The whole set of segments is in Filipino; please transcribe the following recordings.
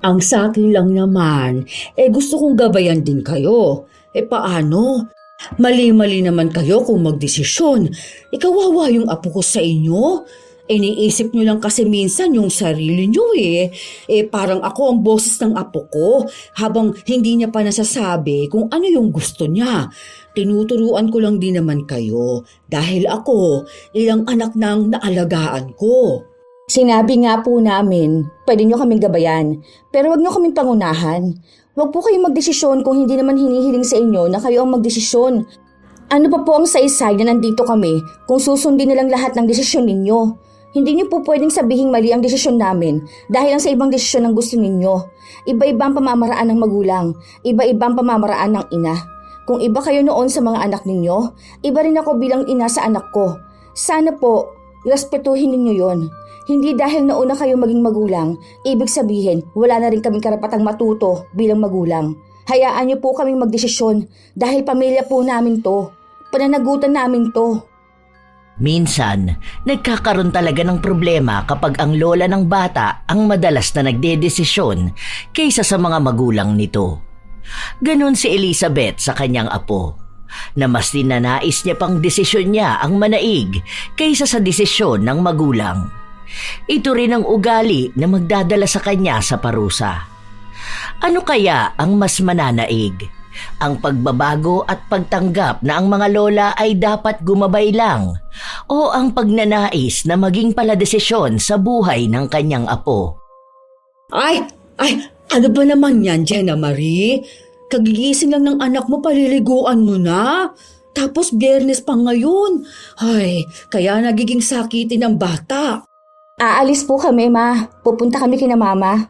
Ang sakin lang naman, gusto kong gabayan din kayo. Paano? Mali-mali naman kayo kung magdesisyon. Ikawawa yung apo ko sa inyo. Iniisip nyo lang kasi minsan yung sarili nyo parang ako ang boses ng apo ko habang hindi niya pa nasasabi kung ano yung gusto niya. Tinuturuan ko lang din naman kayo dahil ako ilang anak nang naalagaan ko. Sinabi nga po namin, pwede nyo kaming gabayan, pero wag nyo kaming pangunahan. Wag po kayong magdesisyon kung hindi naman hinihiling sa inyo na kayo ang magdesisyon. Ano pa po ang saysay na nandito kami kung susundin nilang lahat ng desisyon ninyo? Hindi niyo po pwedeng sabihing mali ang desisyon namin dahil lang sa ibang desisyon ang gusto ninyo. Iba-iba ang pamamaraan ng magulang, iba-iba ang pamamaraan ng ina. Kung iba kayo noon sa mga anak ninyo, iba rin ako bilang ina sa anak ko. Sana po, respetuhin ninyo yon. Hindi dahil nauna kayo maging magulang, ibig sabihin wala na rin kaming karapatang matuto bilang magulang. Hayaan niyo po kaming magdesisyon dahil pamilya po namin to. Pananagutan namin to. Minsan, nagkakaroon talaga ng problema kapag ang lola ng bata ang madalas na nagdedesisyon kaysa sa mga magulang nito. Ganon si Elizabeth sa kanyang apo, na mas ninanais niya pang desisyon niya ang manaig kaysa sa desisyon ng magulang. Ito rin ang ugali na magdadala sa kanya sa parusa. Ano kaya ang mas mananaig? Ang pagbabago at pagtanggap na ang mga lola ay dapat gumabay lang o ang pagnanais na maging paladesisyon sa buhay ng kanyang apo? Ay, ano ba naman yan, Jenna Marie? Kagigising lang ng anak mo, paliliguan mo na. Tapos Biyernes pa ngayon. Ay, kaya nagiging sakitin ng bata. Aalis po kami, ma. Pupunta kami kina mama.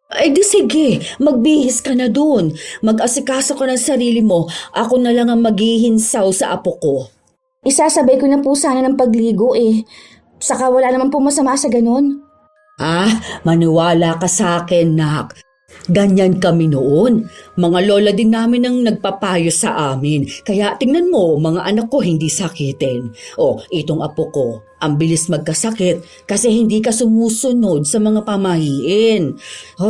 Di sige, magbihis ka na dun. Mag-asikaso ka ng sarili mo. Ako na lang ang maghihinsaw sa apo ko. Isasabay ko na po sana ng pagligo Saka wala naman po masama sa ganun. Maniwala ka sa akin, nak. Ganyan kami noon. Mga lola din namin ang nagpapayo sa amin. Kaya tingnan mo, mga anak ko hindi sakitin. Itong apo ko, ang bilis magkasakit kasi hindi ka sumusunod sa mga pamahiin.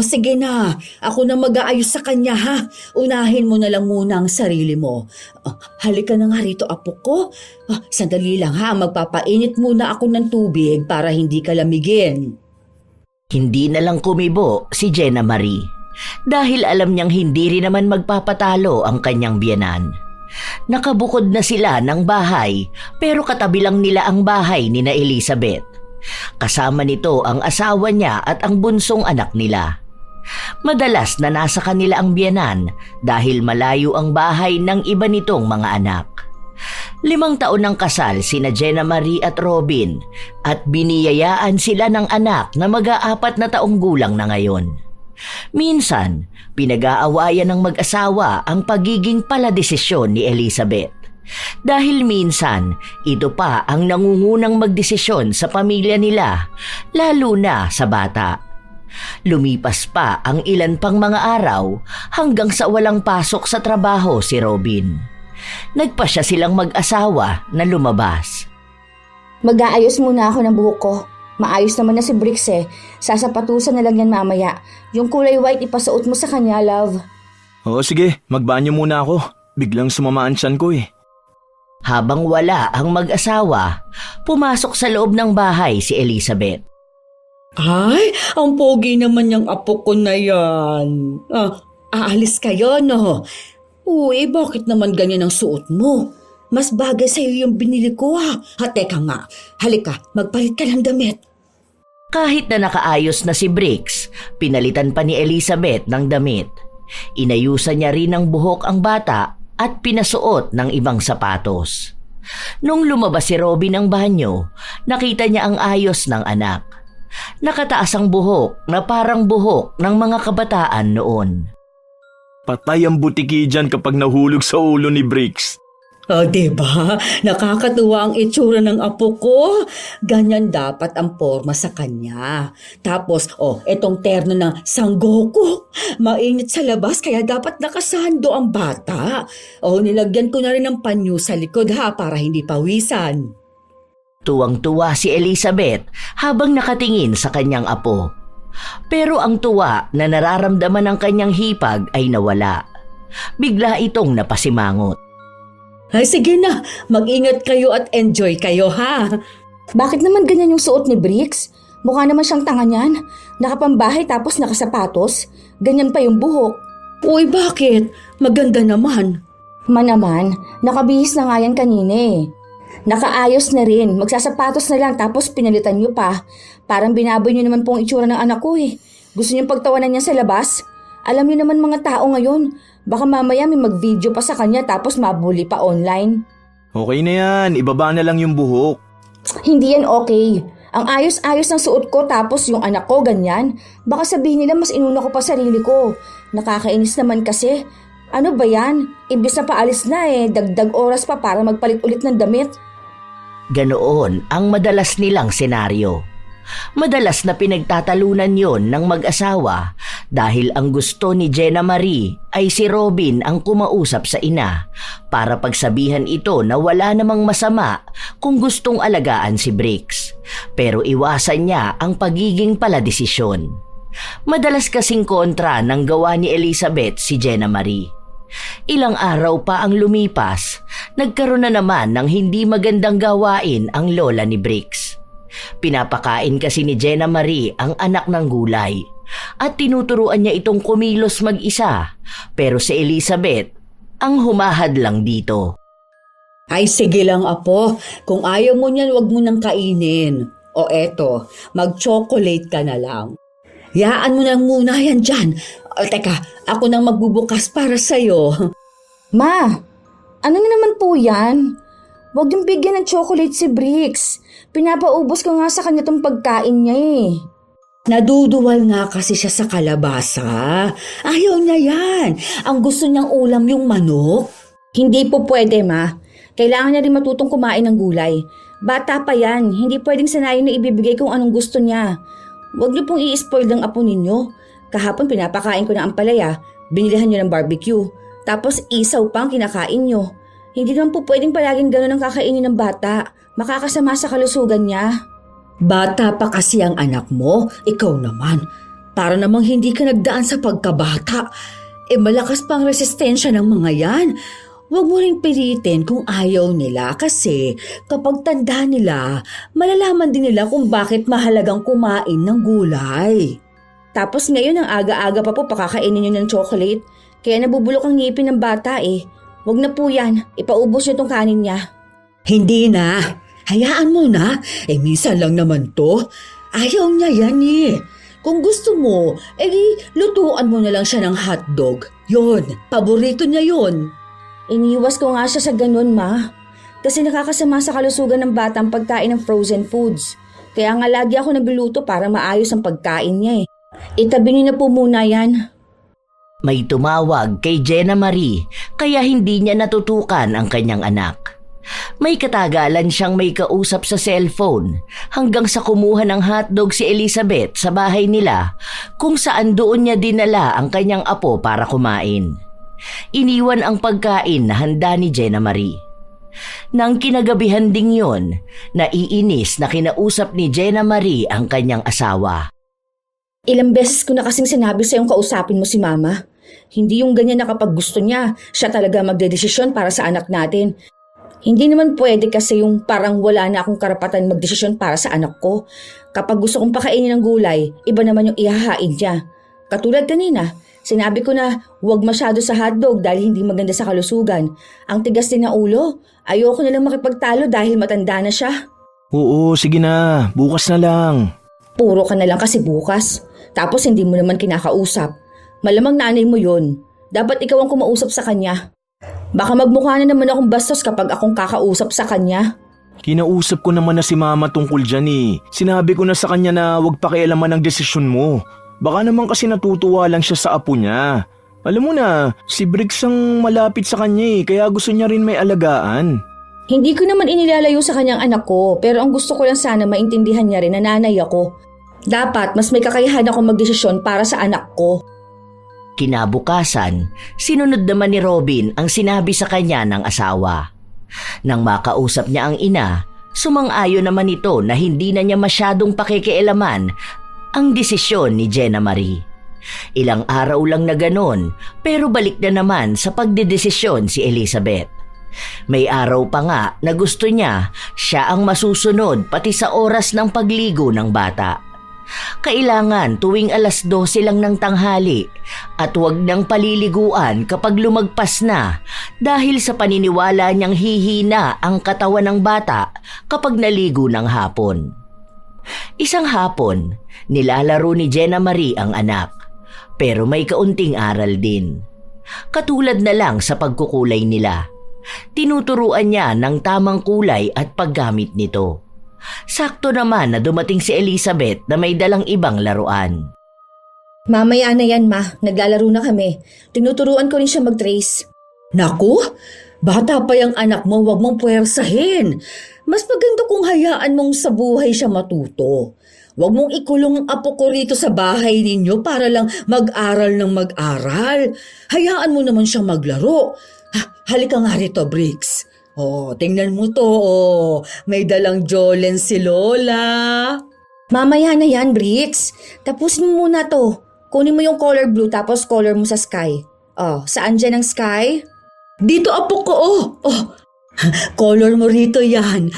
Sige na, ako na mag-aayos sa kanya ha. Unahin mo na lang muna ang sarili mo. Halika na nga rito, apo ko. Sandali lang ha, magpapainit muna ako ng tubig para hindi ka lamigin. Hindi na lang kumibo si Jenna Marie dahil alam niyang hindi rin naman magpapatalo ang kanyang biyenan. Nakabukod na sila ng bahay pero katabi lang nila ang bahay ni na Elizabeth. Kasama nito ang asawa niya at ang bunsong anak nila. Madalas na nasa kanila ang biyenan dahil malayo ang bahay ng iba nitong mga anak. 5 taon ng kasal sina Jenna Marie at Robin at biniyayaan sila ng anak na mag-4 na taong gulang na ngayon. Minsan, pinag-aawayan ng mag-asawa ang pagiging paladesisyon ni Elizabeth. Dahil minsan, ito pa ang nangungunang magdesisyon sa pamilya nila, lalo na sa bata. Lumipas pa ang ilan pang mga araw hanggang sa walang pasok sa trabaho si Robin. Nagpasya silang mag-asawa na lumabas. Mag-aayos muna ako ng buhok ko. Maayos naman na si Bricks Sasapatusan na lang yan mamaya. Yung kulay white ipasuot mo sa kanya, love. Sige, magbanyo muna ako. Biglang sumama ang tiyan ko Habang wala ang mag-asawa, pumasok sa loob ng bahay si Elizabeth. Ay, ang pogi naman yung apo ko na yan. Aalis kayo, no? Bakit naman ganyan ang suot mo? Mas bagay sa'yo yung binili ko Teka nga, halika, magpalit ka ng damit. Kahit na nakaayos na si Bricks, pinalitan pa ni Elizabeth ng damit. Inayusan niya rin ng buhok ang bata at pinasuot ng ibang sapatos. Nung lumabas si Robin ng banyo, nakita niya ang ayos ng anak. Nakataas ang buhok na parang buhok ng mga kabataan noon. Patay ang butiki dyan kapag nahulog sa ulo ni Bricks. Diba? Nakakatuwa ang itsura ng apo ko. Ganyan dapat ang forma sa kanya. Tapos, etong terno ng Sangoku. Mainit sa labas kaya dapat nakasando ang bata. Nilagyan ko na rin ng panyo sa likod para hindi pawisan. Tuwang-tuwa si Elizabeth habang nakatingin sa kanyang apo. Pero ang tuwa na nararamdaman ng kanyang hipag ay nawala. Bigla itong napasimangot. Ay sige na, mag-ingat kayo at enjoy kayo ha. Bakit naman ganyan yung suot ni Bricks? Mukha naman siyang tanga niyan. Nakapambahay tapos nakasapatos. Ganyan pa yung buhok. Uy, bakit? Maganda naman. Naman, nakabihis na nga yan kanina eh. Nakaayos na rin, magsasapatos na lang tapos pinalitan niyo pa. Parang binaboy niyo naman po ang itsura ng anak ko eh. Gusto niyo pagtawanan niya sa labas? Alam niyo naman mga tao ngayon, baka mamaya may mag-video pa sa kanya tapos mabuli pa online. Okay na yan, ibaba na lang yung buhok. Hindi yan okay. Ang ayos-ayos ng suot ko tapos yung anak ko ganyan. Baka sabihin nila mas inuna ko pa sarili ko. Nakakainis naman kasi. Ano ba yan? Imbis na paalis na eh, dagdag oras pa para magpalit ulit ng damit. Ganoon ang madalas nilang senaryo. Madalas na pinagtatalunan yon ng mag-asawa dahil ang gusto ni Jenna Marie ay si Robin ang kumausap sa ina para pagsabihan ito na wala namang masama kung gustong alagaan si Bricks. Pero iwasan niya ang pagiging paladesisyon. Madalas kasing kontra ng gawa ni Elizabeth si Jenna Marie. Ilang araw pa ang lumipas, nagkaroon na naman ng hindi magandang gawain ang lola ni Bricks. Pinapakain kasi ni Jenna Marie ang anak ng gulay at tinuturuan niya itong kumilos mag-isa, pero si Elizabeth ang humahad lang dito. Ay sige lang apo, kung ayaw mo niyan wag mo nang kainin. O eto, mag-chocolate ka na lang. Yaan mo nang muna yan dyan. O teka, ako nang magbubukas para sa'yo. Ma, ano na naman po yan? Huwag yung bigyan ng chocolate si Bricks. Pinapaubos ko nga sa kanya tong pagkain niya eh. Naduduwal nga kasi siya sa kalabasa. Ayaw niya yan. Ang gusto niyang ulam yung manok. Hindi po pwede, Ma. Kailangan niya rin matutong kumain ng gulay. Bata pa yan, hindi pwedeng sanayin na ibibigay kung anong gusto niya. Huwag niyo pong i-spoil ng apo ninyo. Kahapon pinapakain ko ng ampalaya, binilihan niyo ng barbecue. Tapos isaw pa ang kinakain niyo. Hindi naman po pwedeng palaging gano'n ang kakainin ng bata. Makakasama sa kalusugan niya. Bata pa kasi ang anak mo, ikaw naman. Para namang hindi ka nagdaan sa pagkabata. Malakas pa ang resistensya ng mga yan. Huwag mo ring pilitin kung ayaw nila kasi kapag tanda nila, malalaman din nila kung bakit mahalagang kumain ng gulay. Tapos ngayon ang aga-aga pa po pakakainin niyo ng chocolate. Kaya nabubulok ang ngipin ng bata eh. Huwag na po yan, ipaubos niyo tong kanin niya. Hindi na. Hayaan mo na. Minsan lang naman to. Ayaw niya yan eh. Kung gusto mo, lutuan mo na lang siya ng hotdog. Yon, paborito niya yon. Iniwas ko nga siya sa ganun, Ma. Kasi nakakasama sa kalusugan ng bata ang pagkain ng frozen foods. Kaya nga lagi ako nagluluto para maayos ang pagkain niya eh. Itabi niyo na po muna yan. May tumawag kay Jenna Marie kaya hindi niya natutukan ang kanyang anak. May katagalan siyang may kausap sa cellphone hanggang sa kumuha ng hotdog si Elizabeth sa bahay nila kung saan doon niya dinala ang kanyang apo para kumain. Iniwan ang pagkain na handa ni Jenna Marie. Nang kinagabihan ding yon, naiinis na kinausap ni Jenna Marie ang kanyang asawa. Ilang beses ko na kasing sinabi sa'yong kausapin mo si Mama. Hindi yung ganyan na kapag gusto niya, siya talaga magdedesisyon para sa anak natin. Hindi naman pwede kasi yung parang wala na akong karapatan magdesisyon para sa anak ko. Kapag gusto kong pakainin ng gulay, iba naman yung ihahain niya. Katulad kanina, sinabi ko na huwag masyado sa hotdog dahil hindi maganda sa kalusugan. Ang tigas din ng ulo, ayoko na lang makipagtalo dahil matanda na siya. Oo, sige na. Bukas na lang. Puro ka na lang kasi bukas. Tapos hindi mo naman kinakausap. Malamang nanay mo yun. Dapat ikaw ang kumausap sa kanya. Baka magmukha na naman akong bastos kapag akong kakausap sa kanya. Kinausap ko naman na si Mama tungkol dyan eh. Sinabi ko na sa kanya na huwag pakialaman ang desisyon mo. Baka naman kasi natutuwa lang siya sa apo niya. Alam mo na, si Bricks ang malapit sa kanya eh, kaya gusto niya rin may alagaan. Hindi ko naman inilalayo sa kanyang anak ko, pero ang gusto ko lang sana maintindihan niya rin na nanay ako. Dapat mas may kakayahan ako magdesisyon para sa anak ko. Kinabukasan, sinunod naman ni Robin ang sinabi sa kanya ng asawa. Nang makausap niya ang ina, sumang-ayon naman ito na hindi na niya masyadong pakikialaman ang desisyon ni Jenna Marie. Ilang araw lang na ganon, pero balik na naman sa pagdedesisyon si Elizabeth. May araw pa nga na gusto niya siya ang masusunod pati sa oras ng pagligo ng bata. Kailangan tuwing 12:00 lang ng tanghali at huwag nang paliliguan kapag lumagpas na dahil sa paniniwala niyang hihina ang katawan ng bata kapag naligo ng hapon. Isang hapon, nilalaro ni Jenna Marie ang anak, pero may kaunting aral din. Katulad na lang sa pagkukulay nila. Tinuturuan niya ng tamang kulay at paggamit nito. Sakto naman na dumating si Elizabeth na may dalang ibang laruan. Mamaya na yan, ma. Naglalaro na kami. Tinuturuan ko rin siya mag-trace. Naku, bata pa yung anak mo, wag mong puwersahin. Mas maganda kung hayaan mong sa buhay siya matuto. Wag mong ikulong ang apo ko rito sa bahay ninyo para lang mag-aral ng mag-aral. Hayaan mo naman siyang maglaro. Halika nga rito, Bricks. Oh, tingnan mo to. Oh, may dalang Jolen si Lola. Mamaya na yan, Bricks. Tapusin mo muna to. Kunin mo yung color blue tapos color mo sa sky. Oh, saan dyan ang sky? Dito, apo ko. Oh, color mo rito yan.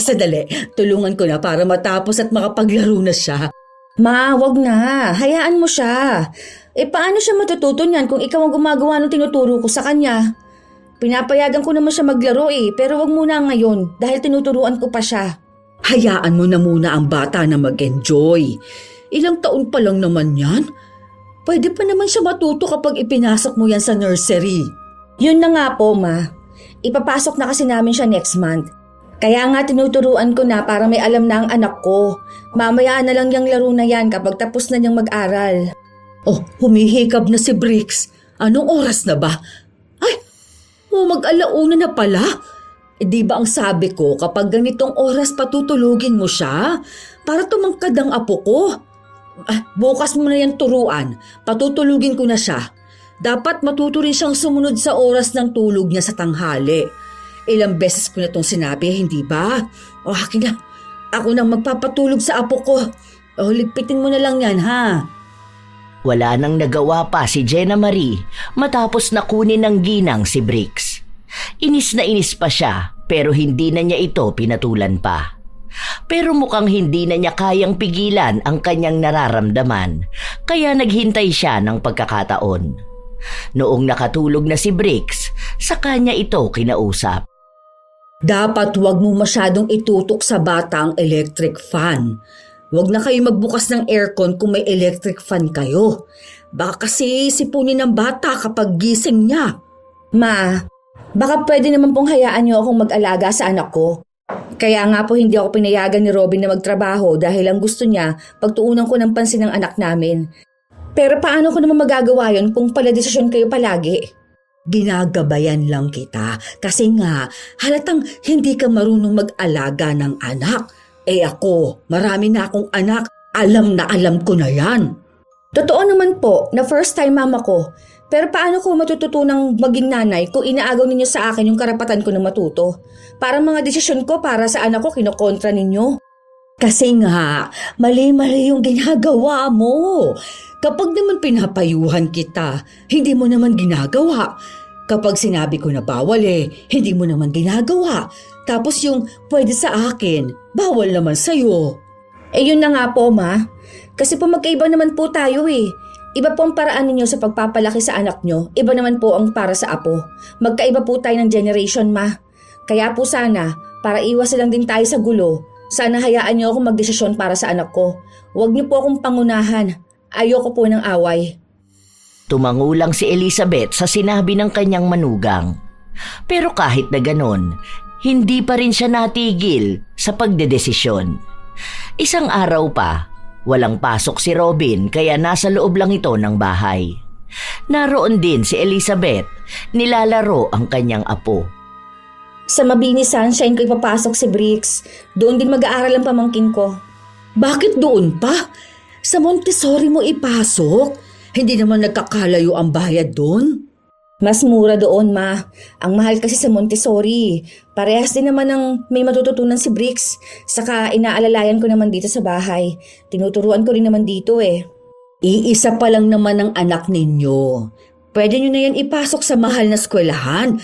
Sadali, tulungan ko na para matapos at makapaglaro na siya. Ma, wag na. Hayaan mo siya. Paano siya matututo niyan kung ikaw ang gumagawa ng tinuturo ko sa kanya? Pinapayagan ko naman siya maglaro pero wag muna ngayon dahil tinuturuan ko pa siya. Hayaan mo na muna ang bata na mag-enjoy. Ilang taon pa lang naman yan. Pwede pa naman siya matuto kapag ipinasok mo yan sa nursery. Yun na nga po, ma. Ipapasok na kasi namin siya next month. Kaya nga tinuturuan ko na para may alam na ang anak ko. Mamaya na lang yung laro na yan kapag tapos na niyang mag-aral. Oh, humihikab na si Bricks. Anong oras na ba? Ay, mag-alauna na pala. Di ba ang sabi ko kapag ganitong oras patutulugin mo siya para tumangkad ang apo ko? Bukas mo na yan turuan. Patutulugin ko na siya. Dapat matuto rin siyang sumunod sa oras ng tulog niya sa tanghali. Ilang beses ko na itong sinabi, hindi ba? O akin na. Ako nang magpapatulog sa apo ko. O ligpitin mo na lang yan, ha? Wala nang nagawa pa si Jenna Marie matapos na kunin ng ginang si Bricks. Inis na inis pa siya pero hindi na niya ito pinatulan pa. Pero mukhang hindi na niya kayang pigilan ang kanyang nararamdaman kaya naghintay siya ng pagkakataon. Noong nakatulog na si Bricks, sa kanya ito kinausap. Dapat wag mo masyadong itutok sa bata ang electric fan. Wag na kayo magbukas ng aircon kung may electric fan kayo. Baka kasi sipunin ng bata kapag gising niya. Ma, baka pwede naman pong hayaan niyo akong mag-alaga sa anak ko. Kaya nga po hindi ako pinayagan ni Robin na magtrabaho dahil ang gusto niya pagtuunan ko ng pansin ng anak namin. Pero paano ko naman magagawa yun kung pala desisyon kayo palagi? Ginagabayan lang kita kasi nga halatang hindi ka marunong mag-alaga ng anak. Ako, marami na akong anak. Alam na alam ko na yan. Totoo naman po na first time mama ko. Pero paano ko matututunang maging nanay kung inaagaw ninyo sa akin yung karapatan ko na matuto? Parang mga desisyon ko para sa anak ko kinokontra ninyo. Kasi nga, mali-mali yung ginagawa mo. Kapag naman pinapayuhan kita, hindi mo naman ginagawa. Kapag sinabi ko na bawal hindi mo naman ginagawa. Tapos yung pwede sa akin, bawal naman sa'yo. Yun na nga po, ma. Kasi po magkaiba naman po tayo Iba po ang paraan ninyo sa pagpapalaki sa anak nyo. Iba naman po ang para sa apo. Magkaiba po tayo ng generation, ma. Kaya po sana, para iwas lang din tayo sa gulo, sana hayaan nyo akong magdesisyon para sa anak ko. Huwag nyo po akong pangunahan. Ayoko po ng away. Tumangulang si Elizabeth sa sinabi ng kanyang manugang. Pero kahit na ganon, hindi pa rin siya natigil sa pagdedesisyon. Isang araw pa, walang pasok si Robin kaya nasa loob lang ito ng bahay. Naroon din si Elizabeth, nilalaro ang kanyang apo. Sa Mabini Sunshine ko ipapasok si Bricks. Doon din mag-aaral ang pamangkin ko. Bakit doon pa? Sa Montessori mo ipasok? Hindi naman nagkakalayo ang bayad doon? Mas mura doon, ma. Ang mahal kasi sa Montessori. Parehas din naman ang may matututunan si Bricks. Saka inaalalayan ko naman dito sa bahay. Tinuturuan ko rin naman dito eh. Iisa pa lang naman ang anak ninyo. Pwede nyo na yan ipasok sa mahal na eskwelahan.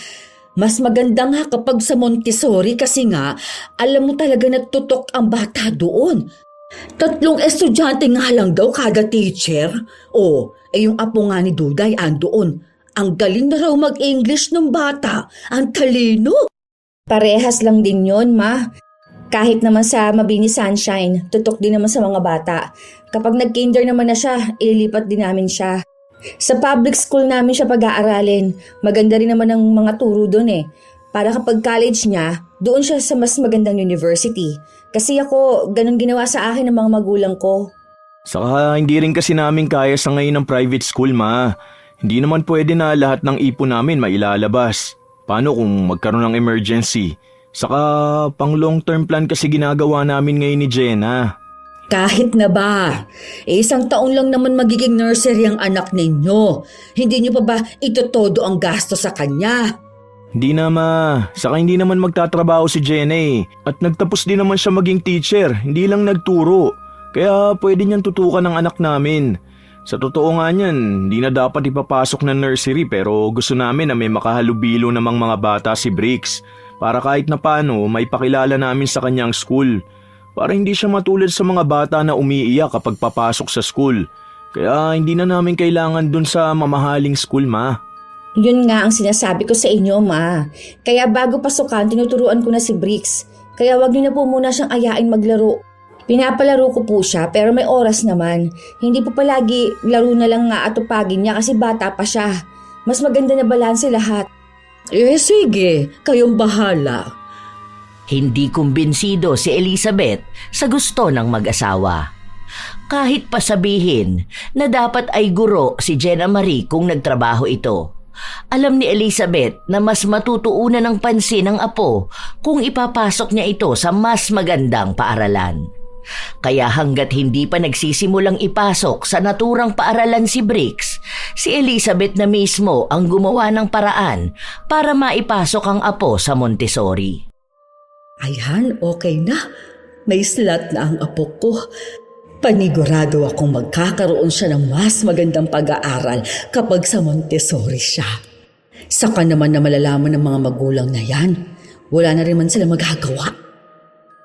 Mas maganda nga kapag sa Montessori kasi nga, alam mo talaga nagtutok ang bata doon. 3 estudyante nga lang daw kada teacher. Yung apo nga ni Duday andoon. Ang galing na raw mag-English ng bata. Ang talino. Parehas lang din yon, ma. Kahit naman sa Mabini Sunshine, tutok din naman sa mga bata. Kapag nag-kinder naman na siya, ililipat din namin siya. Sa public school namin siya pag-aaralin. Maganda rin naman ang mga turo doon eh. Para kapag college niya, doon siya sa mas magandang university. Kasi ako, ganun ginawa sa akin ng mga magulang ko. Saka hindi rin kasi namin kaya sa ngayon ng private school, ma. Hindi naman pwede na lahat ng ipon namin mailalabas. Paano kung magkaroon ng emergency? Saka pang long-term plan kasi ginagawa namin ngayon ni Jenna. Kahit na ba? 1 taon lang naman magiging nursery ang anak ninyo. Hindi nyo pa ba itotodo ang gasto sa kanya? Hindi na, ma. Saka hindi naman magtatrabaho si Jenna eh. At nagtapos din naman siya maging teacher, hindi lang nagturo. Kaya pwede niyang tutukan ng anak namin. Sa totoo nga niyan, hindi na dapat ipapasok ng nursery pero gusto namin na may makahalubilo namang mga bata si Bricks para kahit na paano may pakilala namin sa kanyang school. Para hindi siya matulad sa mga bata na umiiyak kapag papasok sa school. Kaya hindi na namin kailangan dun sa mamahaling school, ma. Yun nga ang sinasabi ko sa inyo, ma. Kaya bago pasukan, tinuturuan ko na si Bricks. Kaya wag niyo na po muna siyang ayain maglaro. Pinapalaro ko po siya pero may oras naman. Hindi po palagi laro na lang nga atupagin niya kasi bata pa siya. Mas maganda na balanse lahat. Sige, kayong bahala. Hindi kumbinsido si Elizabeth sa gusto ng mag-asawa. Kahit pa sabihin na dapat ay guro si Jenna Marie kung nagtrabaho ito. Alam ni Elizabeth na mas matutuunan ng pansin ng apo kung ipapasok niya ito sa mas magandang paaralan. Kaya hanggat hindi pa nagsisimulang ipasok sa naturang paaralan si Bricks, si Elizabeth na mismo ang gumawa ng paraan para maipasok ang apo sa Montessori. Ayan, okay na. May slot na ang apo ko. Panigurado akong magkakaroon siya ng mas magandang pag-aaral kapag sa Montessori siya. Saka naman na malalaman ng mga magulang na yan, wala na rin man sila magagawa.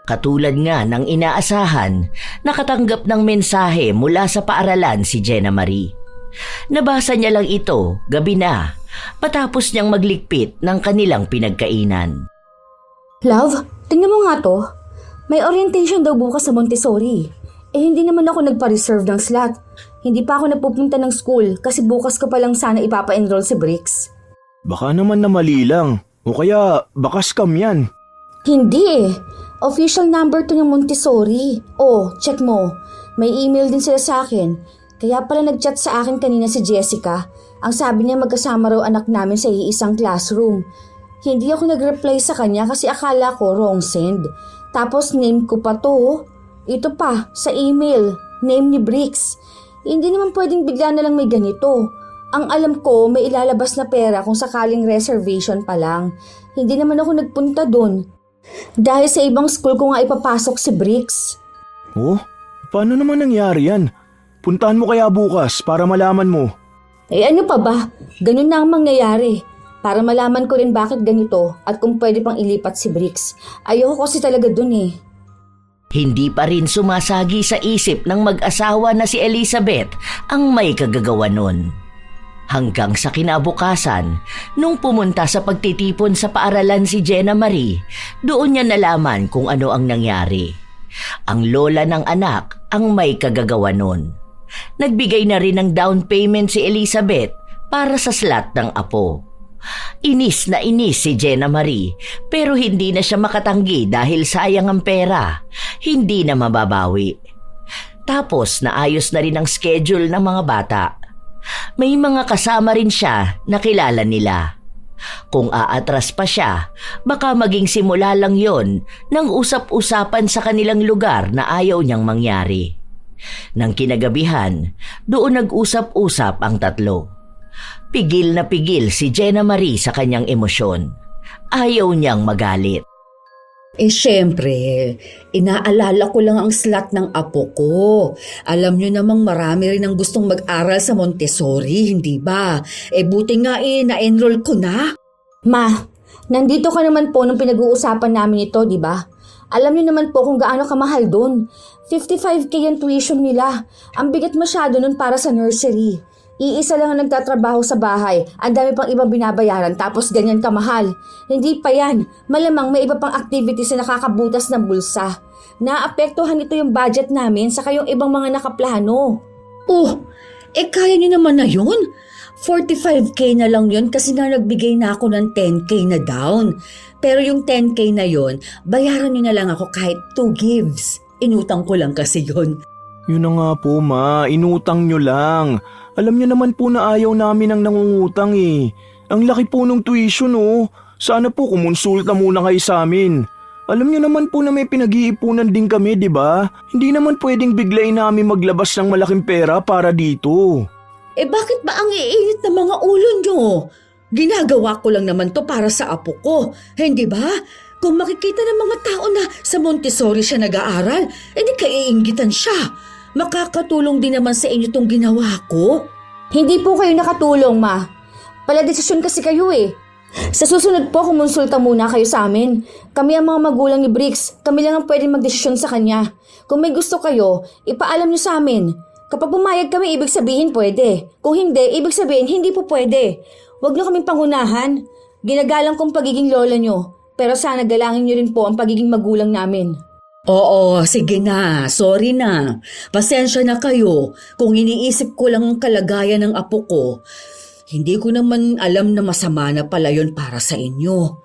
Katulad nga ng inaasahan, nakatanggap ng mensahe mula sa paaralan si Jenna Marie. Nabasa niya lang ito gabi na, patapos niyang maglikpit ng kanilang pinagkainan. Love, tingnan mo nga to. May orientation daw bukas sa Montessori. Hindi naman ako nagpa-reserve ng slot. Hindi pa ako napupunta ng school kasi bukas ko pa lang sana ipapa-enroll si Bricks. Baka naman na mali lang. O kaya baka scam yan. Hindi eh. Official number to ng Montessori. Check mo. May email din sila sa akin. Kaya pala nag-chat sa akin kanina si Jessica. Ang sabi niya magkasama raw anak namin sa iisang classroom. Hindi ako nag-reply sa kanya kasi akala ko wrong send. Tapos name ko pa to. Ito pa, sa email. Name ni Bricks. Hindi naman pwedeng bigla na lang may ganito. Ang alam ko, may ilalabas na pera kung sakaling reservation pa lang. Hindi naman ako nagpunta dun. Dahil sa ibang school ko nga ipapasok si Bricks. Paano naman nangyari yan? Puntahan mo kaya bukas para malaman mo. Ano pa ba? Ganun na ang mangyayari. Para malaman ko rin bakit ganito at kung pwede pang ilipat si Bricks. Ayoko kasi talaga dun eh. Hindi pa rin sumasagi sa isip ng mag-asawa na si Elizabeth ang may kagagawa nun. Hanggang sa kinabukasan, nung pumunta sa pagtitipon sa paaralan si Jenna Marie, doon niya nalaman kung ano ang nangyari. Ang lola ng anak ang may kagagawa nun. Nagbigay na rin ng down payment si Elizabeth para sa slot ng apo. Inis na inis si Jenna Marie pero hindi na siya makatanggi dahil sayang ang pera. Hindi na mababawi. Tapos naayos na rin ang schedule ng mga bata. May mga kasama rin siya na kilala nila. Kung aatras pa siya, baka maging simula lang yon ng usap-usapan sa kanilang lugar na ayaw niyang mangyari. Nang kinagabihan, doon nag-usap-usap ang tatlo. Pigil na pigil si Jenna Marie sa kanyang emosyon. Ayaw niyang magalit. Syempre, inaalala ko lang ang slot ng apo ko. Alam nyo namang marami rin ang gustong mag-aral sa Montessori, hindi ba? Buti nga na-enroll ko na. Ma, nandito ka naman po nung pinag-uusapan namin ito, di ba? Alam niyo naman po kung gaano kamahal doon. 55K ang tuition nila. Ang bigat masyado nun para sa nursery. Iisa lang ang nagtatrabaho sa bahay. Ang dami pang ibang binabayaran tapos ganyan kamahal. Hindi pa yan. Malamang may iba pang activities na nakakabutas ng bulsa. Naapektuhan nito yung budget namin sa kayong ibang mga nakaplano. Kaya nyo naman na yun? 45K na lang yun kasi nga nagbigay na ako ng 10K na down. Pero yung 10K na yun, bayaran nyo na lang ako kahit 2 gives. Inutang ko lang kasi yun. Yun na nga po, Ma. Inutang nyo lang. Alam nyo naman po na ayaw namin ang nangungutang eh. Ang laki po nung tuition oh. Sana po kumonsulta muna kayo sa amin. Alam nyo naman po na may pinag-iipunan din kami, di ba? Hindi naman pwedeng biglayin namin maglabas ng malaking pera para dito. Bakit ba ang iinit ng mga ulo nyo? Ginagawa ko lang naman to para sa apo ko. Hindi ba? Kung makikita ng mga tao na sa Montessori siya nag-aaral, di kaiinggitan siya. Makakatulong din naman sa inyo tong ginawa ko. Hindi po kayo nakatulong, Ma. Pala-desisyon kasi kayo eh. Sa susunod po, kumonsulta muna kayo sa amin. Kami ang mga magulang ni Bricks. Kami lang ang pwedeng magdesisyon sa kanya. Kung may gusto kayo, ipaalam niyo sa amin. Kapag pumayag kami, ibig sabihin pwede. Kung hindi, ibig sabihin hindi po pwede. Huwag niyo kaming pangunahan. Ginagalang kong pagiging lola niyo. Pero sana galangin niyo rin po ang pagiging magulang namin. Oo, sige na. Sorry na. Pasensya na kayo kung iniisip ko lang ang kalagayan ng apo ko. Hindi ko naman alam na masama na pala yun para sa inyo.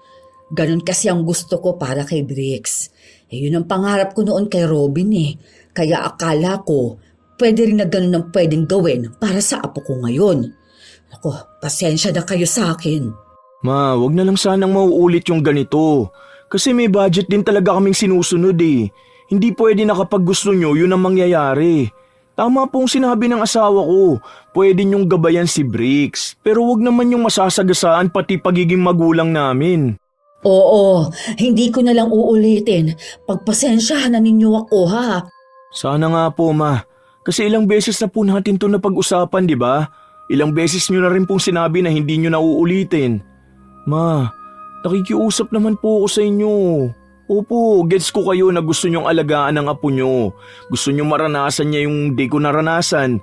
Ganon kasi ang gusto ko para kay Bricks. Yun ang pangarap ko noon kay Robin eh. Kaya akala ko, pwede rin na ganon ang pwedeng gawin para sa apo ko ngayon. Ako, pasensya na kayo sa akin. Ma, wag na lang sanang mauulit yung ganito. Kasi may budget din talaga kaming sinusunod eh. Hindi pwede na kapag gusto nyo, yun ang mangyayari. Tama pong sinabi ng asawa ko, pwede nyong gabayan si Bricks. Pero wag naman yung masasagasaan pati pagiging magulang namin. Oo, hindi ko na lang uulitin. Pagpasensyahan na ninyo ako ha. Sana nga po, Ma. Kasi ilang beses na po natin to napag-usapan, di ba? Ilang beses nyo na rin pong sinabi na hindi nyo na uulitin. Ma, nakikiusap naman po ako sa inyo. Opo, gets ko kayo na gusto nyong alagaan ang apo nyo. Gusto nyong maranasan niya yung di ko naranasan.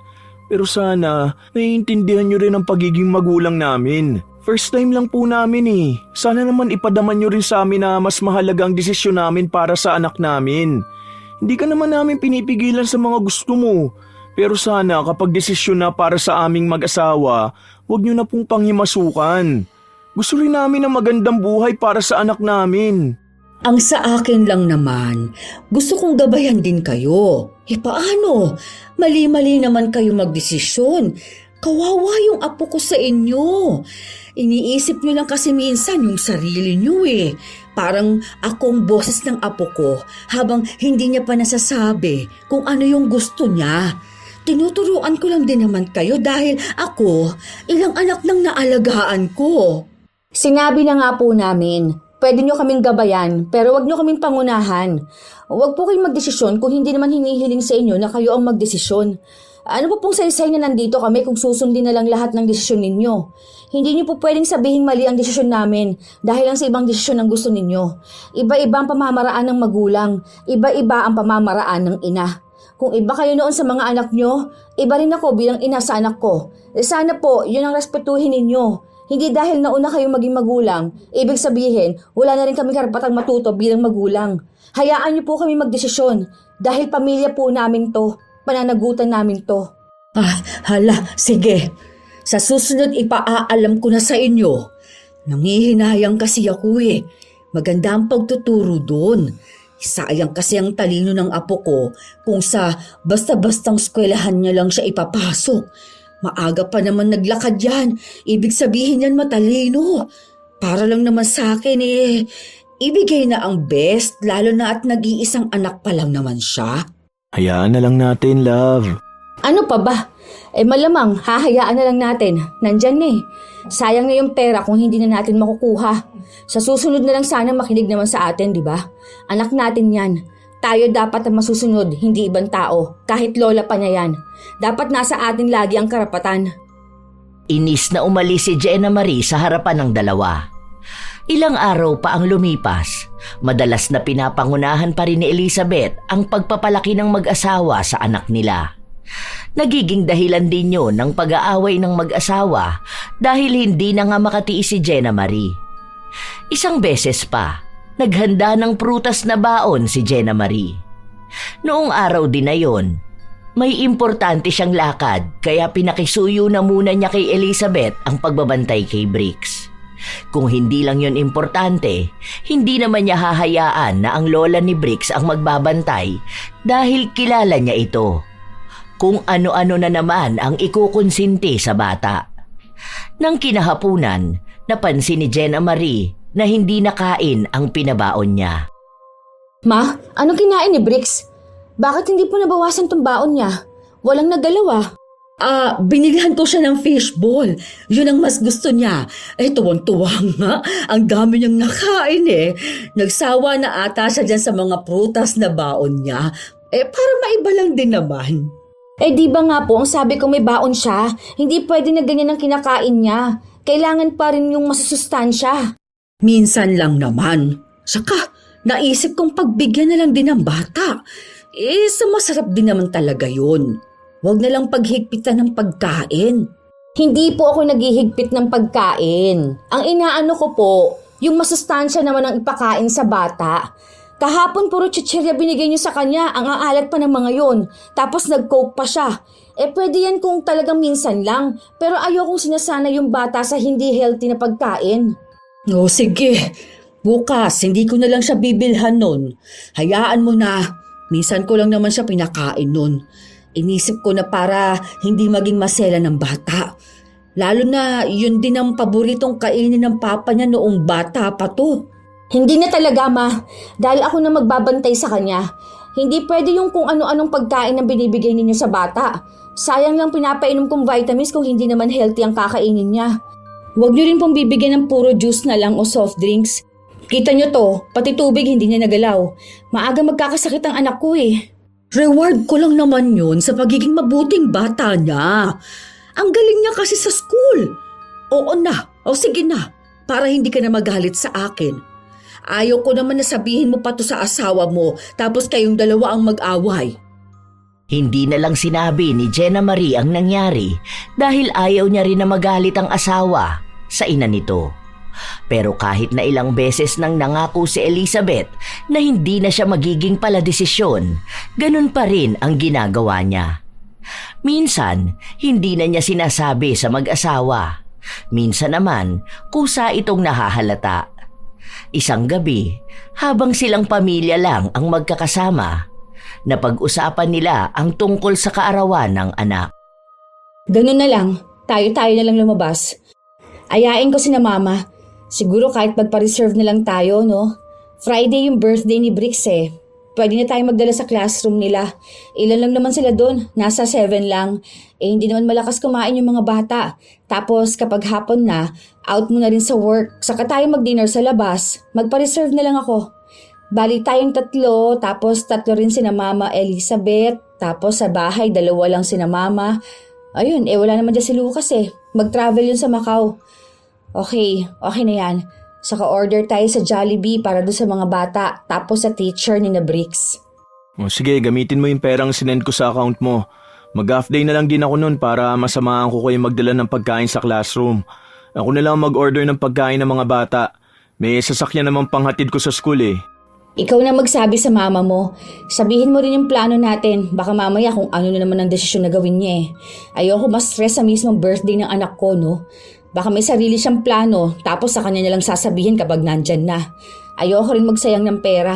Pero sana, naiintindihan nyo rin ang pagiging magulang namin. First time lang po namin eh. Sana naman ipadaman nyo rin sa amin na mas mahalaga ang desisyon namin para sa anak namin. Hindi ka naman namin pinipigilan sa mga gusto mo. Pero sana kapag desisyon na para sa aming mag-asawa, huwag nyo na pong panghimasukan. Gusto rin namin ng magandang buhay para sa anak namin. Ang sa akin lang naman, gusto kong gabayan din kayo. Paano? Mali-mali naman kayo magdesisyon. Kawawa yung apo ko sa inyo. Iniisip nyo lang kasi minsan yung sarili nyo eh. Parang akong boses ng apo ko habang hindi niya pa nasasabi kung ano yung gusto niya. Tinuturuan ko lang din naman kayo dahil ako, ilang anak nang naalagaan ko. Sinabi na nga po namin, pwede nyo kaming gabayan pero wag nyo kaming pangunahan. Wag po kayong magdesisyon kung hindi naman hinihiling sa inyo na kayo ang magdesisyon. Ano po pong saysay na nandito kami kung susundin na lang lahat ng desisyon ninyo? Hindi nyo po pwedeng sabihin mali ang desisyon namin dahil lang sa ibang desisyon ang gusto ninyo. Iba-iba ang pamamaraan ng magulang, iba-iba ang pamamaraan ng ina. Kung iba kayo noon sa mga anak nyo, iba rin ako bilang ina sa anak ko. Sana po, yun ang respetuhin ninyo. Hindi dahil nauna kayo maging magulang, ibig sabihin, wala na rin kami karapatang matuto bilang magulang. Hayaan niyo po kami magdesisyon dahil pamilya po namin to, pananagutan namin to. Hala, sige. Sa susunod ipaaalam ko na sa inyo. Nangihinayang kasi ako eh. Maganda ang pagtuturo doon. Sayang kasi ang talino ng apo ko kung sa basta-bastang eskwelahan niya lang siya ipapasok. Maaga pa naman naglakad yan. Ibig sabihin yan matalino. Para lang naman sa akin eh. Ibigay na ang best lalo na at nag-iisang anak pa lang naman siya. Hayaan na lang natin, love. Ano pa ba? Malamang, hahayaan na lang natin. Nandyan na eh. Sayang na yung pera kung hindi na natin makukuha. Sa susunod na lang sana makinig naman sa atin, di ba? Anak natin yan. Tayo dapat ang masusunod, hindi ibang tao. Kahit lola pa niya yan. Dapat nasa atin lagi ang karapatan. Inis na umalis si Jenna Marie sa harapan ng dalawa. Ilang araw pa ang lumipas. Madalas na pinapangunahan pa rin ni Elizabeth ang pagpapalaki ng mag-asawa sa anak nila. Nagiging dahilan din yun ng pag-aaway ng mag-asawa dahil hindi na nga makatiis si Jenna Marie. Isang beses pa, naghanda ng prutas na baon si Jenna Marie. Noong araw din na yon, may importante siyang lakad kaya pinakisuyo na muna niya kay Elizabeth ang pagbabantay kay Briggs. Kung hindi lang yon importante, hindi naman niya hahayaan na ang lola ni Briggs ang magbabantay dahil kilala niya ito. Kung ano-ano na naman ang ikukonsinti sa bata. Nang kinahapunan, napansin ni Jenna Marie na hindi nakain ang pinabaon niya. Ma, anong kinain ni Briggs? Bakit hindi po nabawasan tong baon niya? Walang nagalawa. Binigyan ko siya ng fishball. Yun ang mas gusto niya. Tuwang-tuwa nga. Ang dami niyang nakain eh. Nagsawa na ata siya dyan sa mga prutas na baon niya. Para maiba lang din naman. Di ba nga po, ang sabi ko may baon siya. Hindi pwede na ganyan ang kinakain niya. Kailangan pa rin yung masusustansya. Minsan lang naman. Saka, naisip kong pagbigyan na lang din ng bata. Sa masarap din naman talaga yun. Huwag na lang paghigpitan ng pagkain. Hindi po ako naghihigpit ng pagkain. Ang inaano ko po, yung masustansya naman ang ipakain sa bata. Kahapon puro chichirya binigay niyo sa kanya, ang aalat pa ng mga yon. Tapos nag-coke pa siya. Pwede yan kung talagang minsan lang. Pero ayokong sinasana yung bata sa hindi healthy na pagkain. Sige. Bukas, hindi ko na lang siya bibilhan nun. Hayaan mo na. Minsan ko lang naman siya pinakain nun. Inisip ko na para hindi maging masela ng bata. Lalo na yun din ang paboritong kainin ng papa niya noong bata pa to. Hindi na talaga, ma. Dahil ako na magbabantay sa kanya. Hindi pwede yung kung ano-anong pagkain na binibigay ninyo sa bata. Sayang lang pinapainom kong vitamins kung hindi naman healthy ang kakainin niya. Huwag niyo rin pong bibigyan ng puro juice na lang o soft drinks. Kita niyo to, pati tubig hindi niya nagalaw. Maaga magkakasakit ang anak ko eh. Reward ko lang naman yun sa pagiging mabuting bata niya. Ang galing niya kasi sa school. Oo na, sige na, para hindi ka na magalit sa akin. Ayaw ko naman na sabihin mo pa to sa asawa mo tapos kayong dalawa ang mag-away. Hindi na lang sinabi ni Jenna Marie ang nangyari dahil ayaw niya rin na magalit ang asawa sa ina nito. Pero kahit na ilang beses nang nangako si Elizabeth na hindi na siya magiging paladesisyon, ganun pa rin ang ginagawa niya. Minsan, hindi na niya sinasabi sa mag-asawa. Minsan naman, kusa itong nahahalata. Isang gabi, habang silang pamilya lang ang magkakasama, napag-usapan nila ang tungkol sa kaarawan ng anak. Ganun na lang, tayo-tayo na lang lumabas. Ayain ko si na mama. Siguro kahit magpa-reserve na lang tayo, no? Friday yung birthday ni Briggs eh. Pwede na tayo magdala sa classroom nila. Ilan lang naman sila doon, nasa 7 lang. Hindi naman malakas kumain yung mga bata. Tapos kapag hapon na, out mo na rin sa work. Saka tayo mag-dinner sa labas. Magpa-reserve na lang ako. Bali tayong 3, tapos 3 rin sina Mama Elizabeth. Tapos sa bahay, 2 lang sina Mama. Ayun, wala naman dyan si Lucas eh. Mag-travel yun sa Macau. Okay na yan. Saka order tayo sa Jollibee para doon sa mga bata, tapos sa teacher ni na Briggs. Sige, gamitin mo yung perang sinend ko sa account mo. Mag-half day na lang din ako nun para masamahan ko kayo magdala ng pagkain sa classroom. Ako na lang mag-order ng pagkain ng mga bata. May sasakyan namang panghatid ko sa school eh. Ikaw na magsabi sa mama mo. Sabihin mo rin yung plano natin. Baka mamaya kung ano na naman ang desisyon na gawin niya eh. Ayoko ma-stress sa mismong birthday ng anak ko, no? Baka may sarili siyang plano, tapos sa kanya nilang sasabihin kapag nandyan na. Ayoko rin magsayang ng pera.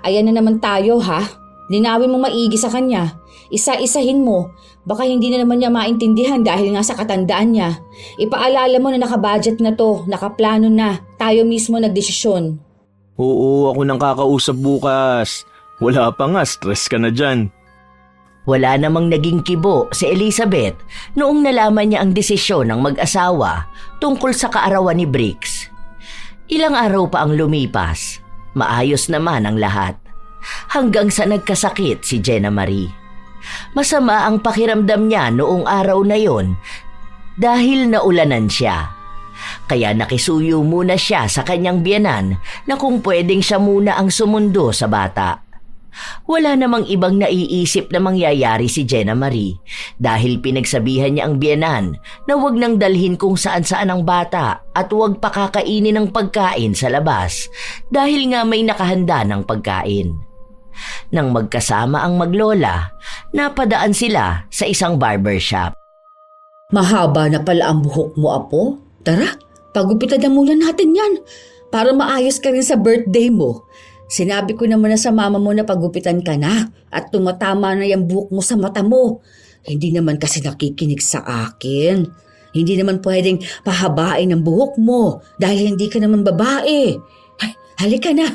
Ayan na naman tayo, ha? Linawin mo maigi sa kanya. Isa-isahin mo. Baka hindi na naman niya maintindihan dahil nga sa katandaan niya. Ipaalala mo na nakabudget na to, nakaplano na. Tayo mismo nagdesisyon. Oo, ako nang kakausap bukas. Wala pa nga, stress ka na dyan. Wala namang naging kibo si Elizabeth noong nalaman niya ang desisyon ng mag-asawa tungkol sa kaarawan ni Briggs. Ilang araw pa ang lumipas, maayos naman ang lahat. Hanggang sa nagkasakit si Jenna Marie. Masama ang pakiramdam niya noong araw na yon dahil naulanan siya. Kaya nakisuyo muna siya sa kanyang biyenan na kung pwedeng siya muna ang sumundo sa bata. Wala namang ibang naiisip na mangyayari si Jenna Marie dahil pinagsabihan niya ang biyenan na huwag nang dalhin kung saan-saan ang bata at huwag pakakainin ng pagkain sa labas dahil nga may nakahanda ng pagkain. Nang magkasama ang maglola, napadaan sila sa isang barbershop. Mahaba na pala ang buhok mo, Apo. Tara, pagupitan na muna natin yan para maayos ka rin sa birthday mo. Sinabi ko naman na sa mama mo na pagupitan ka na at tumatama na yung buhok mo sa mata mo. Hindi naman kasi nakikinig sa akin. Hindi naman pwedeng pahabain ang buhok mo dahil hindi ka naman babae. Ay, halika na.